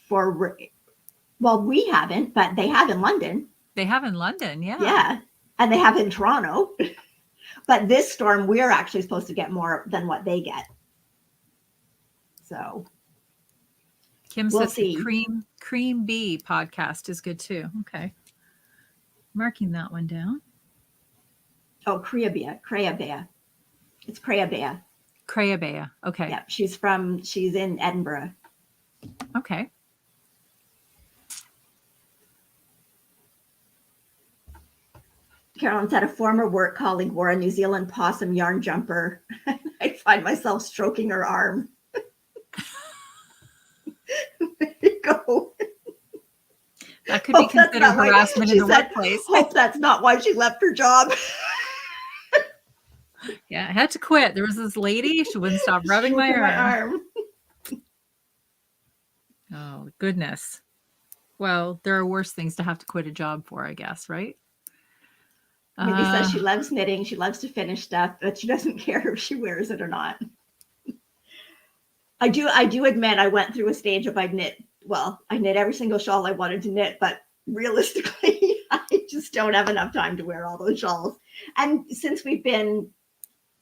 Well, we haven't, but they have in London. They have in London, yeah. Yeah. And they have in Toronto. But this storm, we're actually supposed to get more than what they get. So Kim we'll says the see. Cream Bee podcast is good too. Okay. Marking that one down. Oh, Creabea. It's Creabea. Creabea. Okay. Yeah, she's in Edinburgh. Okay. Carolyn said a former work colleague wore a New Zealand possum yarn jumper. I find myself stroking her arm. There you go. That could be considered harassment in the workplace. Hope that's not why she left her job. Yeah, I had to quit. There was this lady. She wouldn't stop rubbing my arm. Oh, goodness. Well, there are worse things to have to quit a job for, I guess, right? Mindy says she loves knitting. She loves to finish stuff, but she doesn't care if she wears it or not. I do admit I went through a stage of I knit every single shawl I wanted to knit, but realistically, I just don't have enough time to wear all those shawls. And since we've been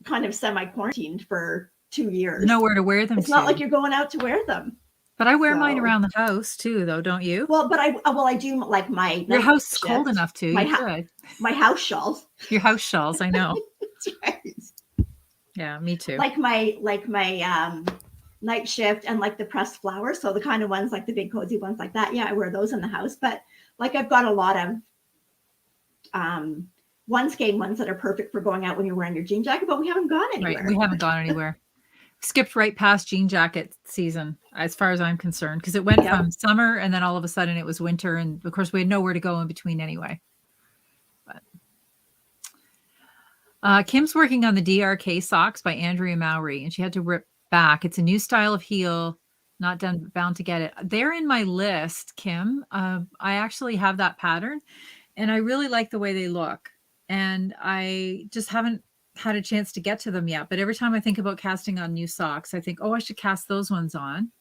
kind of semi-quarantined for 2 years, nowhere to wear them. It's not like you're going out to wear them. But I wear mine around the house too, though, don't you? Well, but I do like my. Your house is cold enough too. My house shawls. Your house shawls, I know. That's right. Yeah, me too. Like my night shift and like the pressed flowers, so the kind of ones like the big cozy ones like that. Yeah, I wear those in the house. But like I've got a lot of one skein ones that are perfect for going out when you're wearing your jean jacket, but we haven't gone anywhere. Right, we haven't gone anywhere. Skipped right past jean jacket season, as far as I'm concerned, because it went from summer and then all of a sudden it was winter, and of course we had nowhere to go in between anyway. But Kim's working on the DRK socks by Andrea Mowry, and she had to rip back. It's a new style of heel, not done, bound to get it. They're in my list, Kim. I actually have that pattern, and I really like the way they look, and I just haven't had a chance to get to them yet. But every time I think about casting on new socks, I think, oh, I should cast those ones on.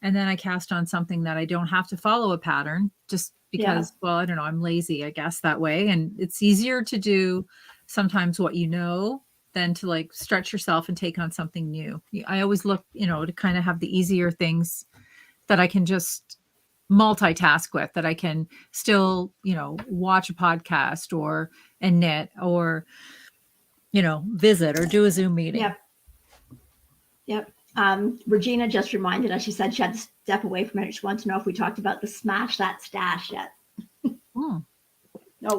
And then I cast on something that I don't have to follow a pattern, just because, well, I don't know, I'm lazy, I guess, that way. And it's easier to do sometimes what you know than to like stretch yourself and take on something new. I always look, to kind of have the easier things that I can just multitask with, that I can still, watch a podcast and knit or, visit or do a Zoom meeting. Yep. Regina just reminded us, she said she had to step away from it. She wants to know if we talked about the Smash That Stash yet. No,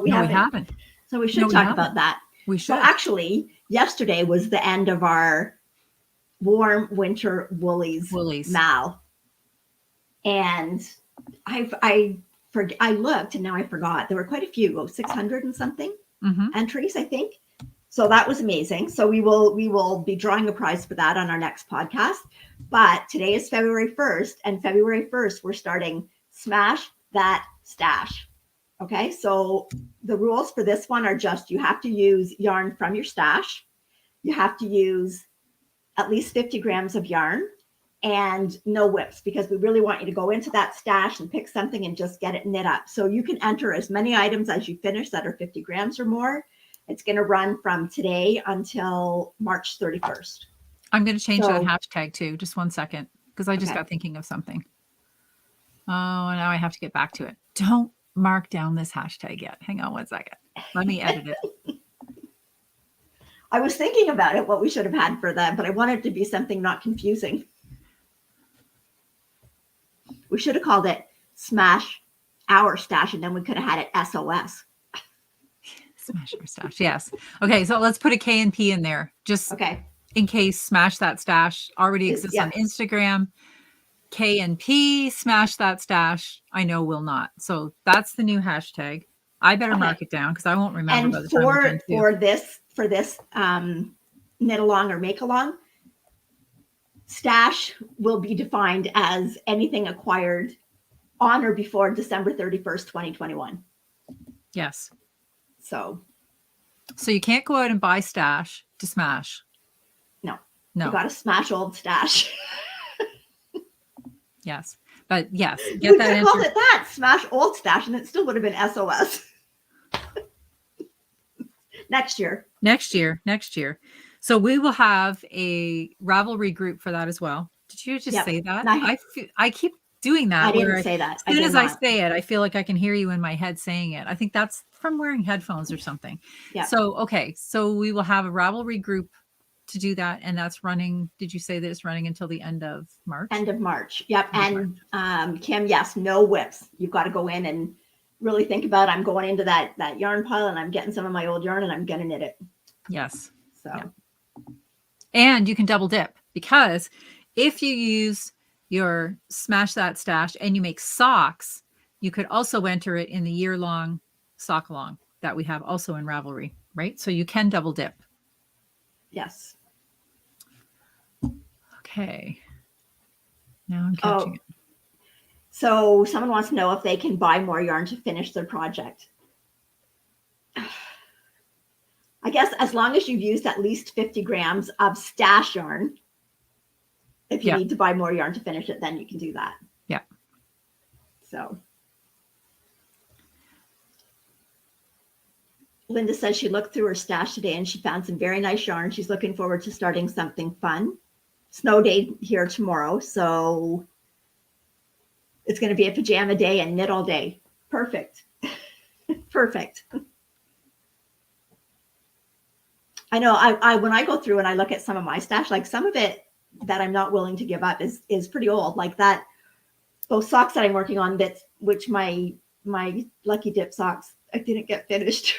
we haven't. So we should talk about that. We should. So actually, yesterday was the end of our warm winter woolies. Mal. And I looked and now I forgot. There were quite a few, 600 and something entries, I think. So that was amazing. So we will be drawing a prize for that on our next podcast. But today is February 1st, and February 1st, we're starting Smash That Stash. Okay, so the rules for this one are just you have to use yarn from your stash. You have to use at least 50 grams of yarn and no whips, because we really want you to go into that stash and pick something and just get it knit up. So you can enter as many items as you finish that are 50 grams or more. It's going to run from today until March 31st. I'm going to change that hashtag too. Just 1 second, because I just got thinking of something. Oh, now I have to get back to it. Don't mark down this hashtag yet. Hang on 1 second. Let me edit it. I was thinking about it, what we should have had for that, but I wanted it to be something not confusing. We should have called it Smash Our Stash, and then we could have had it SOS. Smash Our Stash, yes. Okay, so let's put a K and P in there, just in case Smash That Stash already exists on Instagram. K and P, Smash That Stash, I know will not. So that's the new hashtag. I better mark it down because I won't remember. And for this knit along or make along, stash will be defined as anything acquired on or before December 31st, 2021. Yes. So you can't go out and buy stash to smash. No. You got to smash old stash. Yes. But yes, get that. We could call it that, smash old stash, and it still would have been SOS. Next year. Next year. So we will have a Ravelry group for that as well. Did you just say that? I keep doing that. I didn't where say that. As soon as I say it, I feel like I can hear you in my head saying it. I think that's from wearing headphones or something. Yeah. So, okay. So we will have a Ravelry group to do that. And that's running. Did you say that it's running until the end of March? End of March. Yep. And Kim, yes, no whips. You've got to go in and really think about, I'm going into that yarn pile and I'm getting some of my old yarn and I'm going to knit it. Yes. So. Yeah. And you can double dip, because if you use your Smash That Stash and you make socks, you could also enter it in the year-long sock along that we have also in Ravelry, right? So you can double dip. Yes. Okay. Now I'm catching it. So someone wants to know if they can buy more yarn to finish their project. I guess as long as you've used at least 50 grams of stash yarn, if you need to buy more yarn to finish it, then you can do that. Yeah. So Linda says she looked through her stash today and she found some very nice yarn. She's looking forward to starting something fun. Snow day here tomorrow, so it's going to be a pajama day and knit all day. Perfect. Perfect. I know I when I go through and I look at some of my stash, like some of it that I'm not willing to give up is pretty old. Like those socks that I'm working on, which my Lucky Dip socks, I didn't get finished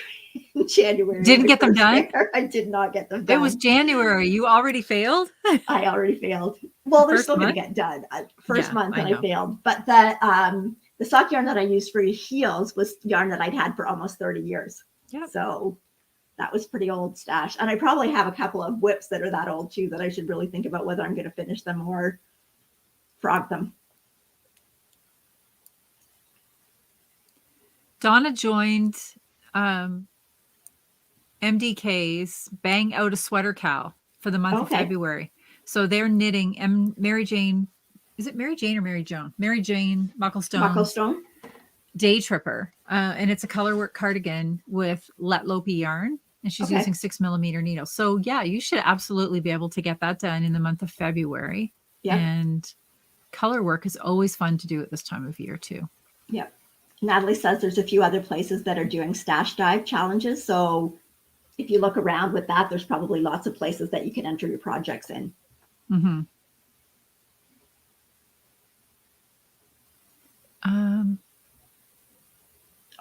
in January. Didn't get them done? I did not get them done. It was January. You already failed? I already failed. Well, they're still going to get done. First month and I failed. But the sock yarn that I used for heels was yarn that I'd had for almost 30 years. Yeah. So that was pretty old stash. And I probably have a couple of whips that are that old too, that I should really think about whether I'm going to finish them or frog them. Donna joined MDK's Bang Out a Sweater Cow for the month of February. So they're knitting Mary Jane. Is it Mary Jane or Mary Joan? Mary Jane Mucklestone Day Tripper. And it's a colorwork cardigan with Let Lopey yarn. And she's using 6mm needles. So yeah, you should absolutely be able to get that done in the month of February. Yep. And color work is always fun to do at this time of year too. Yep. Natalie says there's a few other places that are doing stash dive challenges. So if you look around with that, there's probably lots of places that you can enter your projects in. Mm-hmm.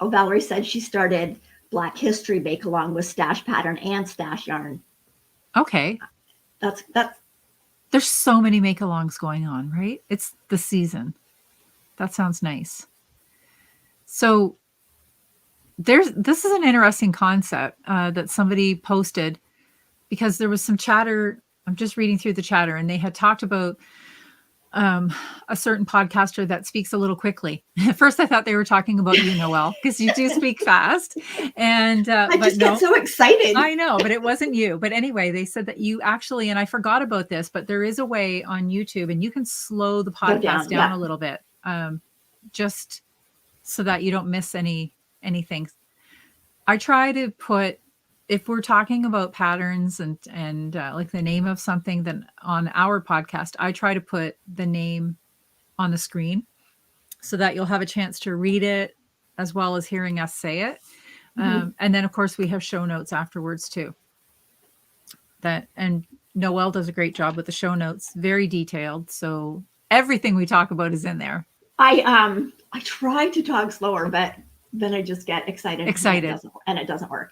Valerie said she started Black History Bake Along with stash pattern and stash yarn. Okay. That's There's so many make-alongs going on, right? It's the season. That sounds nice. So this is an interesting concept that somebody posted, because there was some chatter. I'm just reading through the chatter, and they had talked about a certain podcaster that speaks a little quickly. At first I thought they were talking about you, Noelle, because you do speak fast. And I just get so excited. I know, but it wasn't you. But anyway, they said that you actually, and I forgot about this, but there is a way on YouTube, and you can slow the podcast down a little bit, just so that you don't miss anything. I try to put, if we're talking about patterns and like the name of something, then on our podcast, I try to put the name on the screen so that you'll have a chance to read it as well as hearing us say it. Mm-hmm. And then of course we have show notes afterwards too. And Noelle does a great job with the show notes, very detailed. So everything we talk about is in there. I try to talk slower, but then I just get excited. And it doesn't work.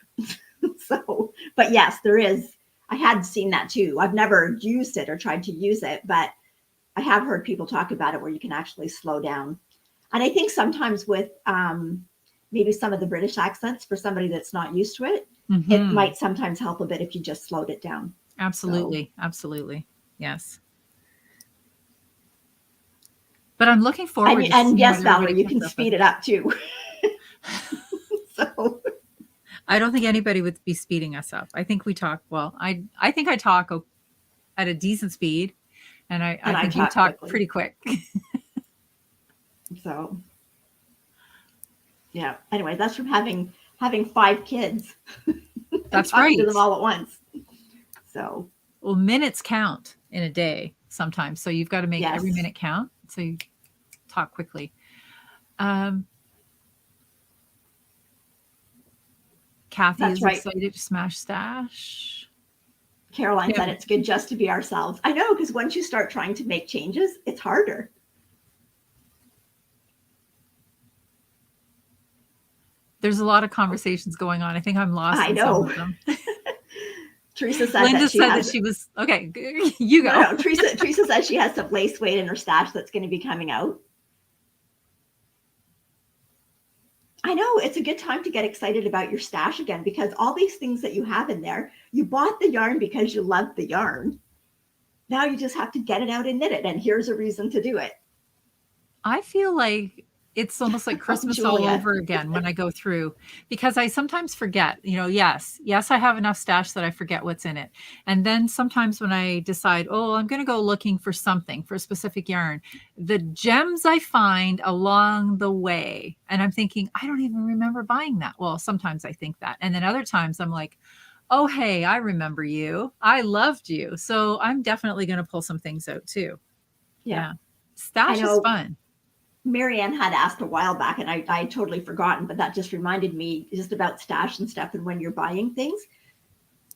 So, but yes, there is. I had seen that too. I've never used it or tried to use it, but I have heard people talk about it where you can actually slow down. And I think sometimes with maybe some of the British accents, for somebody that's not used to it, mm-hmm. It might sometimes help a bit if you just slowed it down. Absolutely. So. Absolutely. Yes. But I'm looking forward to and yes, Valerie, you can speed it up too. So I don't think anybody would be speeding us up. I think we talk well. I think I talk at a decent speed, and I think you talk pretty quick. So yeah. Anyway, that's from having 5 kids. That's talking right. to them all at once. So, well, minutes count in a day sometimes. So you've got to make every minute count. So you talk quickly. Kathy That's is right. excited to smash stash. Caroline said it's good just to be ourselves. I know, because once you start trying to make changes, it's harder. There's a lot of conversations going on. I think I'm lost in some of them. Teresa said Linda that she said has, that she was okay. You go. No, Teresa said she has some lace weight in her stash that's going to be coming out. I know it's a good time to get excited about your stash again, because all these things that you have in there, you bought the yarn because you love the yarn. Now you just have to get it out and knit it. And here's a reason to do it. I feel like it's almost like Christmas all over again when I go through, because I sometimes forget, yes, I have enough stash that I forget what's in it. And then sometimes when I decide, I'm going to go looking for something, for a specific yarn, the gems I find along the way, and I'm thinking, I don't even remember buying that. Well, sometimes I think that. And then other times I'm like, oh, hey, I remember you. I loved you. So I'm definitely going to pull some things out too. Yeah. Stash is fun. Marianne had asked a while back, and I totally forgotten, but that just reminded me just about stash and stuff. And when you're buying things,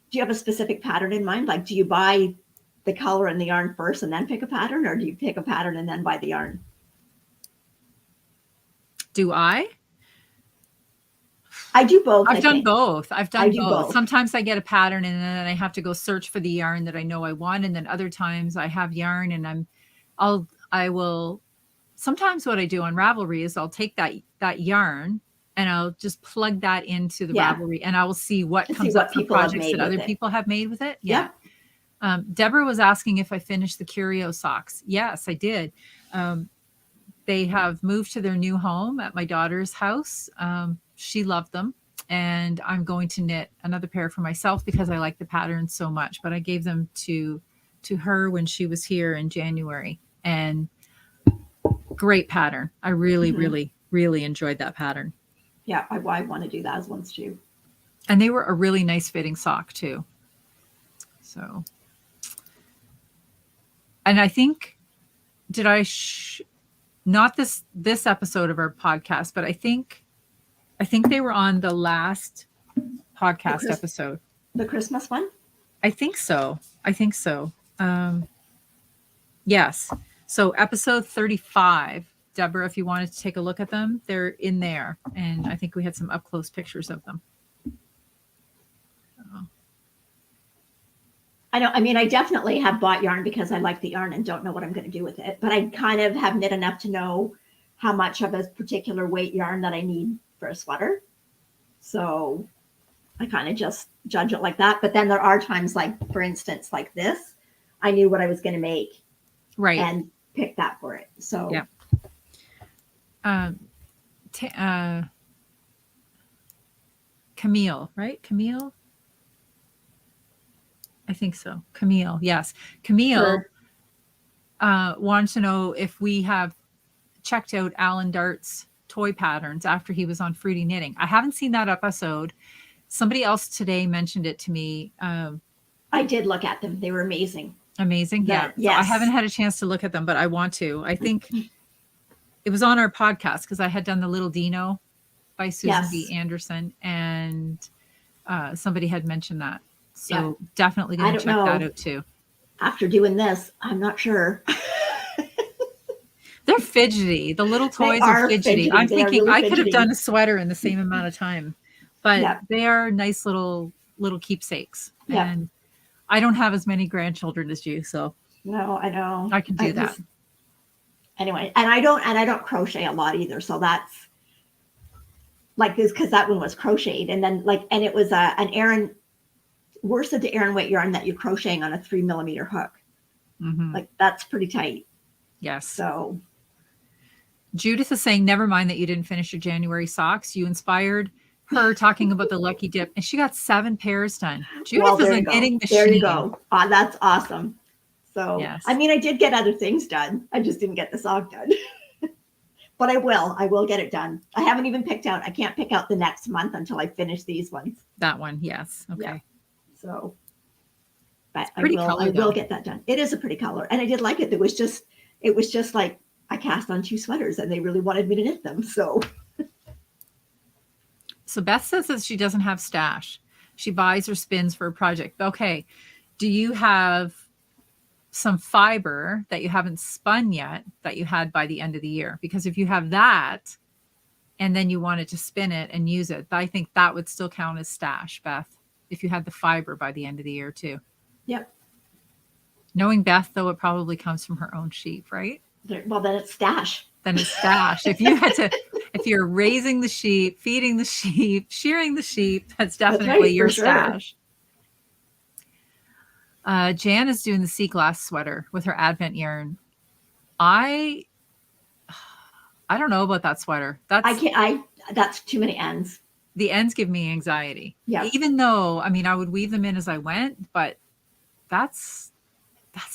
do you have a specific pattern in mind? Like, do you buy the color and the yarn first and then pick a pattern, or do you pick a pattern and then buy the yarn? Do I? I do both. I've done both. I've done both. Both. Sometimes I get a pattern and then I have to go search for the yarn that I know I want. And then other times I have yarn and I will. Sometimes what I do on Ravelry is I'll take that yarn and I'll just plug that into the Ravelry, and I will see what comes up for projects that other people have made with it. Yeah. Deborah was asking if I finished the curio socks. Yes, I did. They have moved to their new home at my daughter's house. She loved them, and I'm going to knit another pair for myself because I like the pattern so much. But I gave them to her when she was here in January, and great pattern. I really, really, really enjoyed that pattern. Yeah, I want to do those ones too. And they were a really nice fitting sock too. So, and I think, did I, not this episode of our podcast, but I think they were on the last podcast episode. The Christmas one? I think so. Yes. So episode 35, Deborah, if you wanted to take a look at them, they're in there. And I think we had some up close pictures of them. I know. I mean, I definitely have bought yarn because I like the yarn and don't know what I'm going to do with it. But I kind of have knit enough to know how much of a particular weight yarn that I need for a sweater. So I kind of just judge it like that. But then there are times, like, for instance, like this, I knew what I was going to make. Right. And pick that for it. So yeah. Camille, right? Camille? I think so. Camille, yes. Camille wanted to know if we have checked out Alan Dart's toy patterns after he was on Fruity Knitting. I haven't seen that episode. Somebody else today mentioned it to me. I did look at them. They were amazing. Amazing. Yeah. Yes. So I haven't had a chance to look at them, but I want to. I think it was on our podcast because I had done the Little Dino by Susan B. Anderson, and somebody had mentioned that. So definitely going to check that out too. After doing this, I'm not sure. They're fidgety. The little toys are fidgety. I'm thinking really I could have done a sweater in the same amount of time, but they are nice little keepsakes. And I don't have as many grandchildren as you, so no, I know I can do that. Anyway, and I don't crochet a lot either, so that's like this because that one was crocheted, and then and it was an Aran worsted to Aran weight yarn that you're crocheting on a 3mm hook. Mm-hmm. Like that's pretty tight. Yes. So Judith is saying, never mind that you didn't finish your January socks. You inspired her talking about the lucky dip, and she got 7 pairs done. Judith is a knitting machine. There you go. That's awesome. So, yes. I mean, I did get other things done. I just didn't get the sock done. but I will get it done. I haven't even I can't pick out the next month until I finish these ones. That one. Yes. Okay. Yeah. So, but Pretty color, I will though. get that done. It is a pretty color. And I did like it. It was just like I cast on 2 sweaters and they really wanted me to knit them. So Beth says that she doesn't have stash. She buys or spins for a project. Okay. Do you have some fiber that you haven't spun yet that you had by the end of the year? Because if you have that and then you wanted to spin it and use it, I think that would still count as stash, Beth, if you had the fiber by the end of the year too. yep. Knowing Beth, though, it probably comes from her own sheep, right? Well, then it's stash. Then it's stash. If you're raising the sheep, feeding the sheep, shearing the sheep, that's definitely right, your for sure. stash. Jan is doing the sea glass sweater with her Advent yarn. I don't know about that sweater. That's too many ends. The ends give me anxiety. Yeah. Even though, I mean, I would weave them in as I went, but that's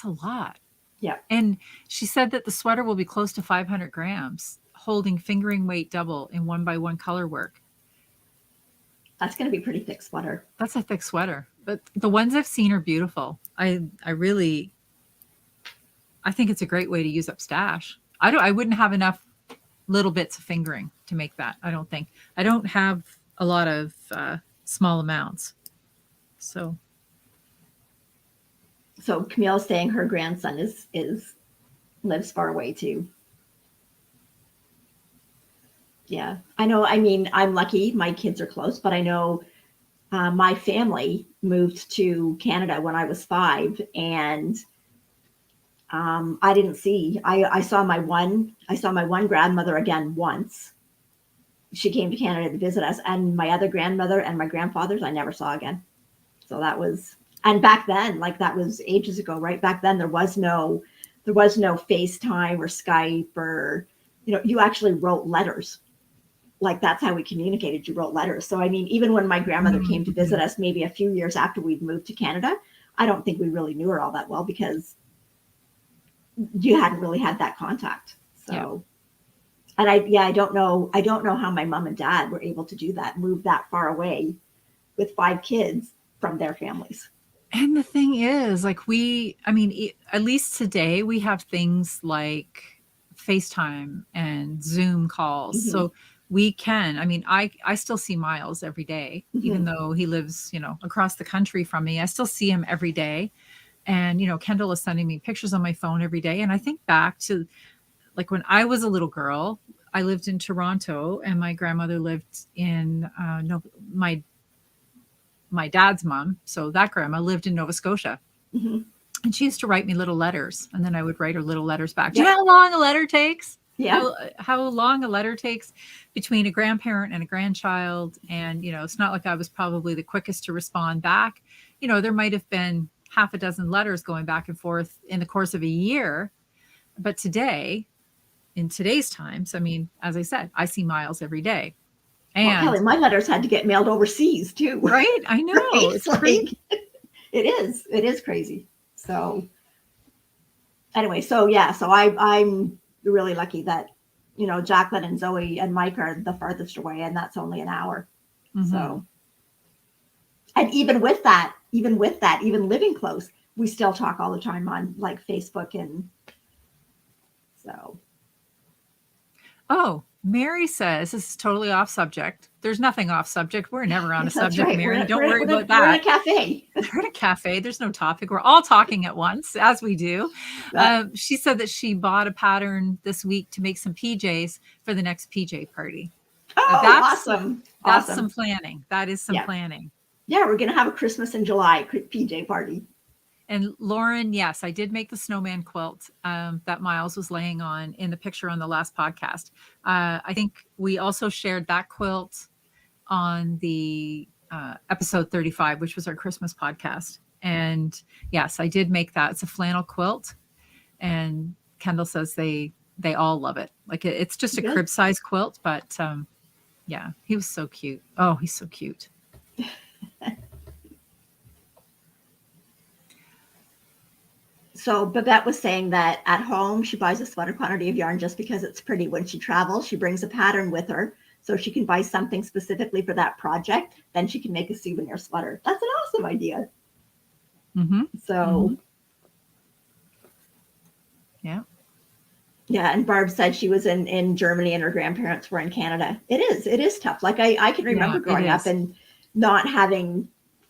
a lot. Yeah. And she said that the sweater will be close to 500 grams, holding fingering weight double in 1x1 color work. That's going to be a pretty thick sweater. That's a thick sweater, but the ones I've seen are beautiful. I think it's a great way to use up stash. I wouldn't have enough little bits of fingering to make that. I don't think. I don't have a lot of small amounts. So Camille's saying her grandson lives far away too. Yeah, I know. I mean, I'm lucky. My kids are close, but I know my family moved to Canada when I was 5, and I didn't see. I saw my one grandmother again once. She came to Canada to visit us, and my other grandmother and my grandfathers I never saw again. So that was, and back then, like that was ages ago, right? Back then there was no FaceTime or Skype or, you actually wrote letters. Like that's how we communicated. You wrote letters. So, I mean, even when my grandmother came to visit us, maybe a few years after we'd moved to Canada, I don't think we really knew her all that well because you hadn't really had that contact. So, yeah. And I don't know how my mom and dad were able to do that, move that far away with 5 kids from their families. And the thing is, like at least today we have things like FaceTime and Zoom calls. Mm-hmm. So we can, I still see Miles every day, mm-hmm. even though he lives, across the country from me. I still see him every day. And, Kendall is sending me pictures on my phone every day. And I think back to like when I was a little girl, I lived in Toronto and my grandmother lived in, my dad's mom. So that grandma lived in Nova Scotia. Mm-hmm. And she used to write me little letters. And then I would write her little letters back. Do you know how long a letter takes? Yeah. How long a letter takes between a grandparent and a grandchild. And, it's not like I was probably the quickest to respond back. There might have been half a dozen letters going back and forth in the course of a year. But today, in today's times, as I said, I see Miles every day. And Kelly, my letters had to get mailed overseas too. Right? I know. Right? It's crazy. It is crazy. So anyway, so I'm really lucky that, Jacqueline and Zoe and Mike are the farthest away, and that's only an hour. Mm-hmm. So, and even with that, even living close, we still talk all the time on like Facebook and so. Oh, Mary says, this is totally off subject. There's nothing off subject. We're never on a subject, right. Mary. Don't worry about that. We're in a cafe. We're in a cafe. There's no topic. We're all talking at once, as we do. She said that she bought a pattern this week to make some PJs for the next PJ party. Oh, awesome. That's some planning. That is some planning. Yeah, we're going to have a Christmas in July PJ party. And Lauren, yes, I did make the snowman quilt that Miles was laying on in the picture on the last podcast. I think we also shared that quilt on the episode 35, which was our Christmas podcast. And yes, I did make that. It's a flannel quilt. And Kendall says they all love it. Like it's just a crib size quilt, but yeah, he was so cute. Oh, he's so cute. So Babette was saying that at home she buys a sweater quantity of yarn just because it's pretty. When she travels, she brings a pattern with her, so she can buy something specifically for that project. Then she can make a souvenir sweater. That's an awesome idea. Mm-hmm. So, yeah. Yeah, and Barb said she was in Germany and her grandparents were in Canada. It is tough. Like I can remember growing up and not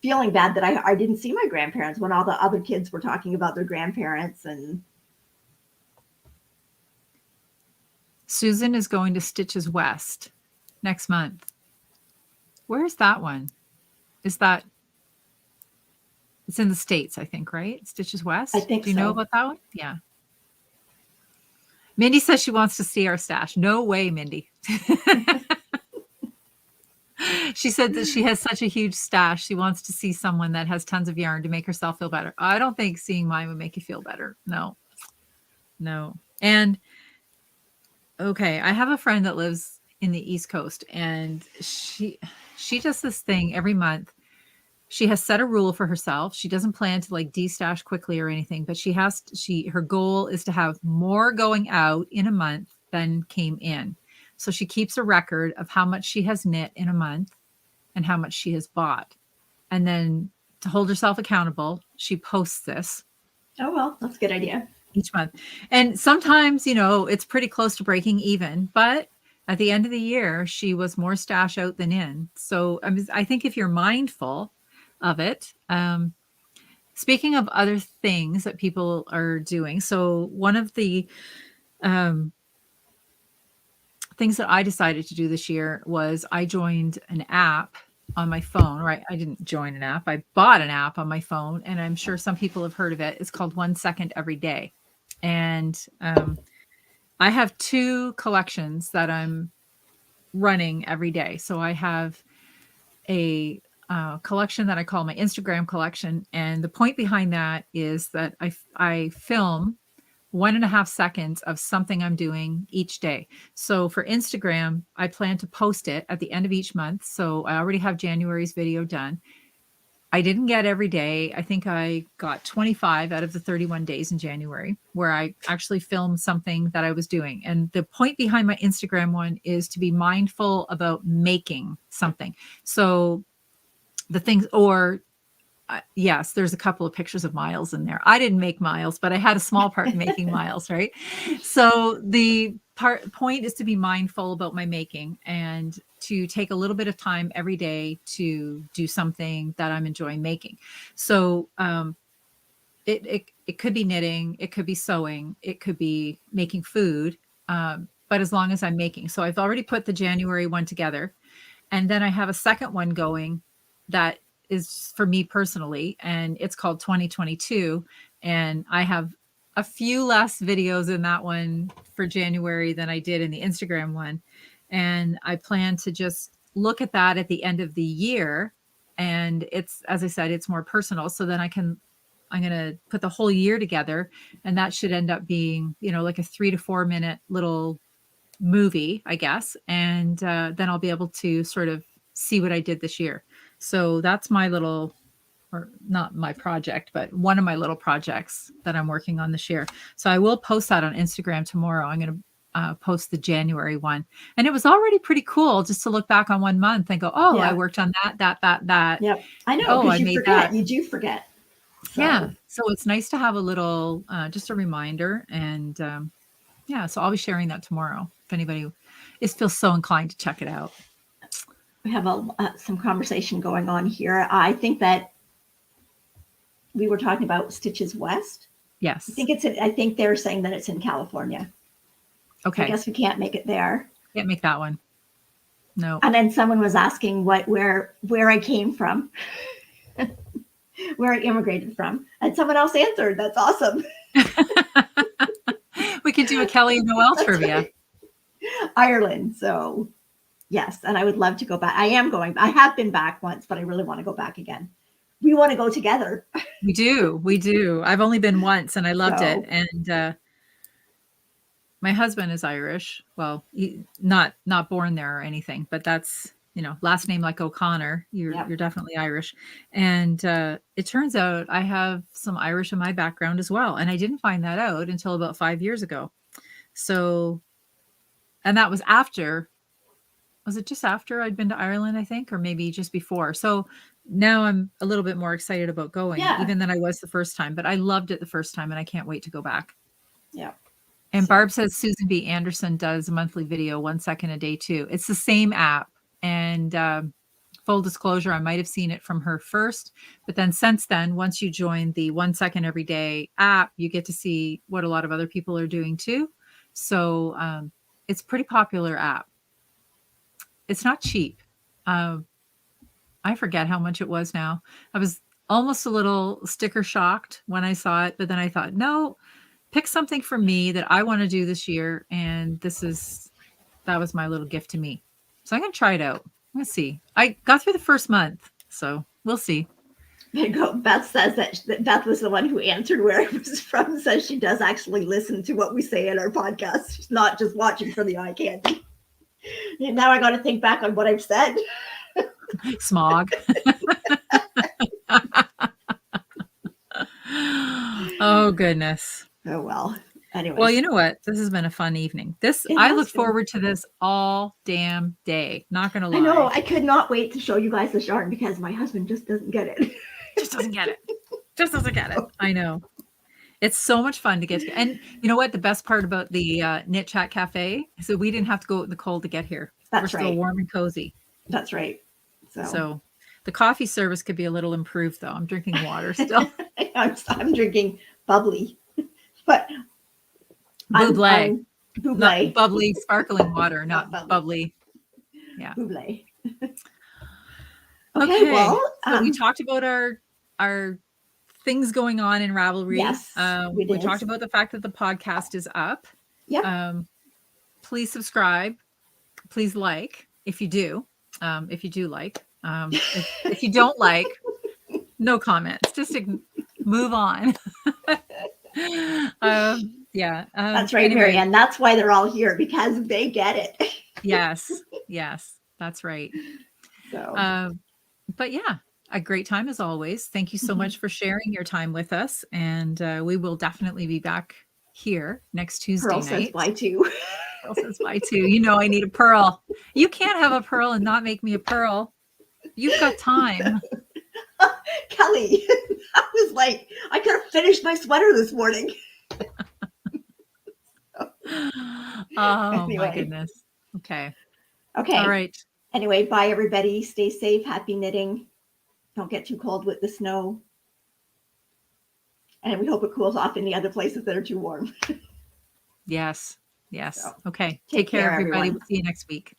feeling bad that I didn't see my grandparents when all the other kids were talking about their grandparents. And Susan is going to Stitches West next month. Where's that one? It's in the States, I think, right? Stitches West. I think Do you know about that one? Yeah. Mindy says she wants to see our stash. No way, Mindy. She said that she has such a huge stash. She wants to see someone that has tons of yarn to make herself feel better. I don't think seeing mine would make you feel better. No. And okay, I have a friend that lives in the East Coast, and she does this thing every month. She has set a rule for herself. She doesn't plan to like destash quickly or anything, but her goal is to have more going out in a month than came in. So she keeps a record of how much she has knit in a month and how much she has bought. And then to hold herself accountable, she posts this. Oh, well, that's a good idea. Each month. And sometimes, it's pretty close to breaking even, but at the end of the year, she was more stash out than in. So I think if you're mindful of it, speaking of other things that people are doing. So one of the things that I decided to do this year was I joined an app on my phone, right? I didn't join an app. I bought an app on my phone, and I'm sure some people have heard of it. It's called 1 Second Every Day. And I have 2 collections that I'm running every day. So I have a collection that I call my Instagram collection. And the point behind that is that I film 1.5 seconds of something I'm doing each day. So for Instagram, I plan to post it at the end of each month. So I already have January's video done. I didn't get every day. I think I got 25 out of the 31 days in January where I actually filmed something that I was doing. And the point behind my Instagram one is to be mindful about making something. So the things, yes, there's a couple of pictures of Miles in there. I didn't make Miles, but I had a small part in making Miles, right? So the point is to be mindful about my making and to take a little bit of time every day to do something that I'm enjoying making. So it could be knitting, it could be sewing, it could be making food, but as long as I'm making. So I've already put the January one together, and then I have a second one going that is for me personally, and it's called 2022. And I have a few less videos in that one for January than I did in the Instagram one. And I plan to just look at that at the end of the year. And it's, as I said, it's more personal. So then I'm going to put the whole year together, and that should end up being, like a 3 to 4 minute little movie, I guess. And then I'll be able to sort of see what I did this year. So that's my little, or not my project, but one of my little projects that I'm working on this year. So I will post that on Instagram tomorrow. I'm going to post the January one. And it was already pretty cool just to look back on 1 month and go, oh, yeah. I worked on that. Yep. I know. Oh, I you made forget. that. You do forget. So. Yeah. So it's nice to have a little, just a reminder. And so I'll be sharing that tomorrow if anybody feels so inclined to check it out. We have some conversation going on here. I think that we were talking about Stitches West. Yes. I think they're saying that it's in California. Okay. I guess we can't make it there. Can't make that one. No. And then someone was asking where I came from, where I immigrated from, and someone else answered. That's awesome. We could do a Kelly and Noelle trivia. Right. Ireland. So yes, and I would love to go back. I am going. I have been back once, but I really want to go back again. We want to go together. We do. I've only been once, and I loved it. And my husband is Irish. Well, not born there or anything, but that's last name like O'Connor. You're definitely Irish. And it turns out I have some Irish in my background as well. And I didn't find that out until about 5 years ago. So, and that was it just after I'd been to Ireland, I think, or maybe just before. So now I'm a little bit more excited about going, even than I was the first time. But I loved it the first time, and I can't wait to go back. Yeah. And Barb says Susan B. Anderson does a monthly video, 1 second a day too. It's the same app. And full disclosure, I might have seen it from her first. But then since then, once you join the 1 second every day app, you get to see what a lot of other people are doing too. So it's a pretty popular app. It's not cheap. I forget how much it was now. I was almost a little sticker shocked when I saw it, but then I thought, no, pick something for me that I want to do this year. And that was my little gift to me. So I'm going to try it out. Let's see. I got through the first month, so we'll see. There you go. Beth says that Beth was the one who answered where it was from, says she does actually listen to what we say in our podcast. She's not just watching for the eye candy. Now I got to think back on what I've said. Smog. Oh, goodness. Oh, well. Anyway. Well, you know what? This has been a fun evening. I look forward to this all damn day. Not going to lie. I know. I could not wait to show you guys the yarn because my husband just doesn't get it. Just doesn't get it. I know. It's so much fun to get to. And you know what? The best part about the KnitChat Café is that we didn't have to go out in the cold to get here. That's We're right. still warm and cozy. That's right. So the coffee service could be a little improved, though. I'm drinking water still. I'm drinking bubbly. But bubbly. Bubbly. Not bubbly sparkling water, not bubbly. Yeah. Bubbly. Okay. Well, so we talked about our things going on in Ravelry. Yes, we talked about the fact that the podcast is up. Yeah. Please subscribe. Please like if you do. If you do like. If you don't like, no comments. Just move on. That's right, anyway. Marianne. That's why they're all here, because they get it. Yes, that's right. So. But yeah, a great time as always. Thank you so much for sharing your time with us. And we will definitely be back here next Tuesday Pearl night. Says bye too. Pearl says bye too. You know I need a pearl. You can't have a pearl and not make me a pearl. You've got time. Kelly, I was like, I could have finished my sweater this morning. My goodness. Okay. All right. Anyway, bye everybody. Stay safe. Happy knitting. Don't get too cold with the snow. And we hope it cools off in the other places that are too warm. Yes. So, Okay. Take care, everybody. everyone. We'll see you next week.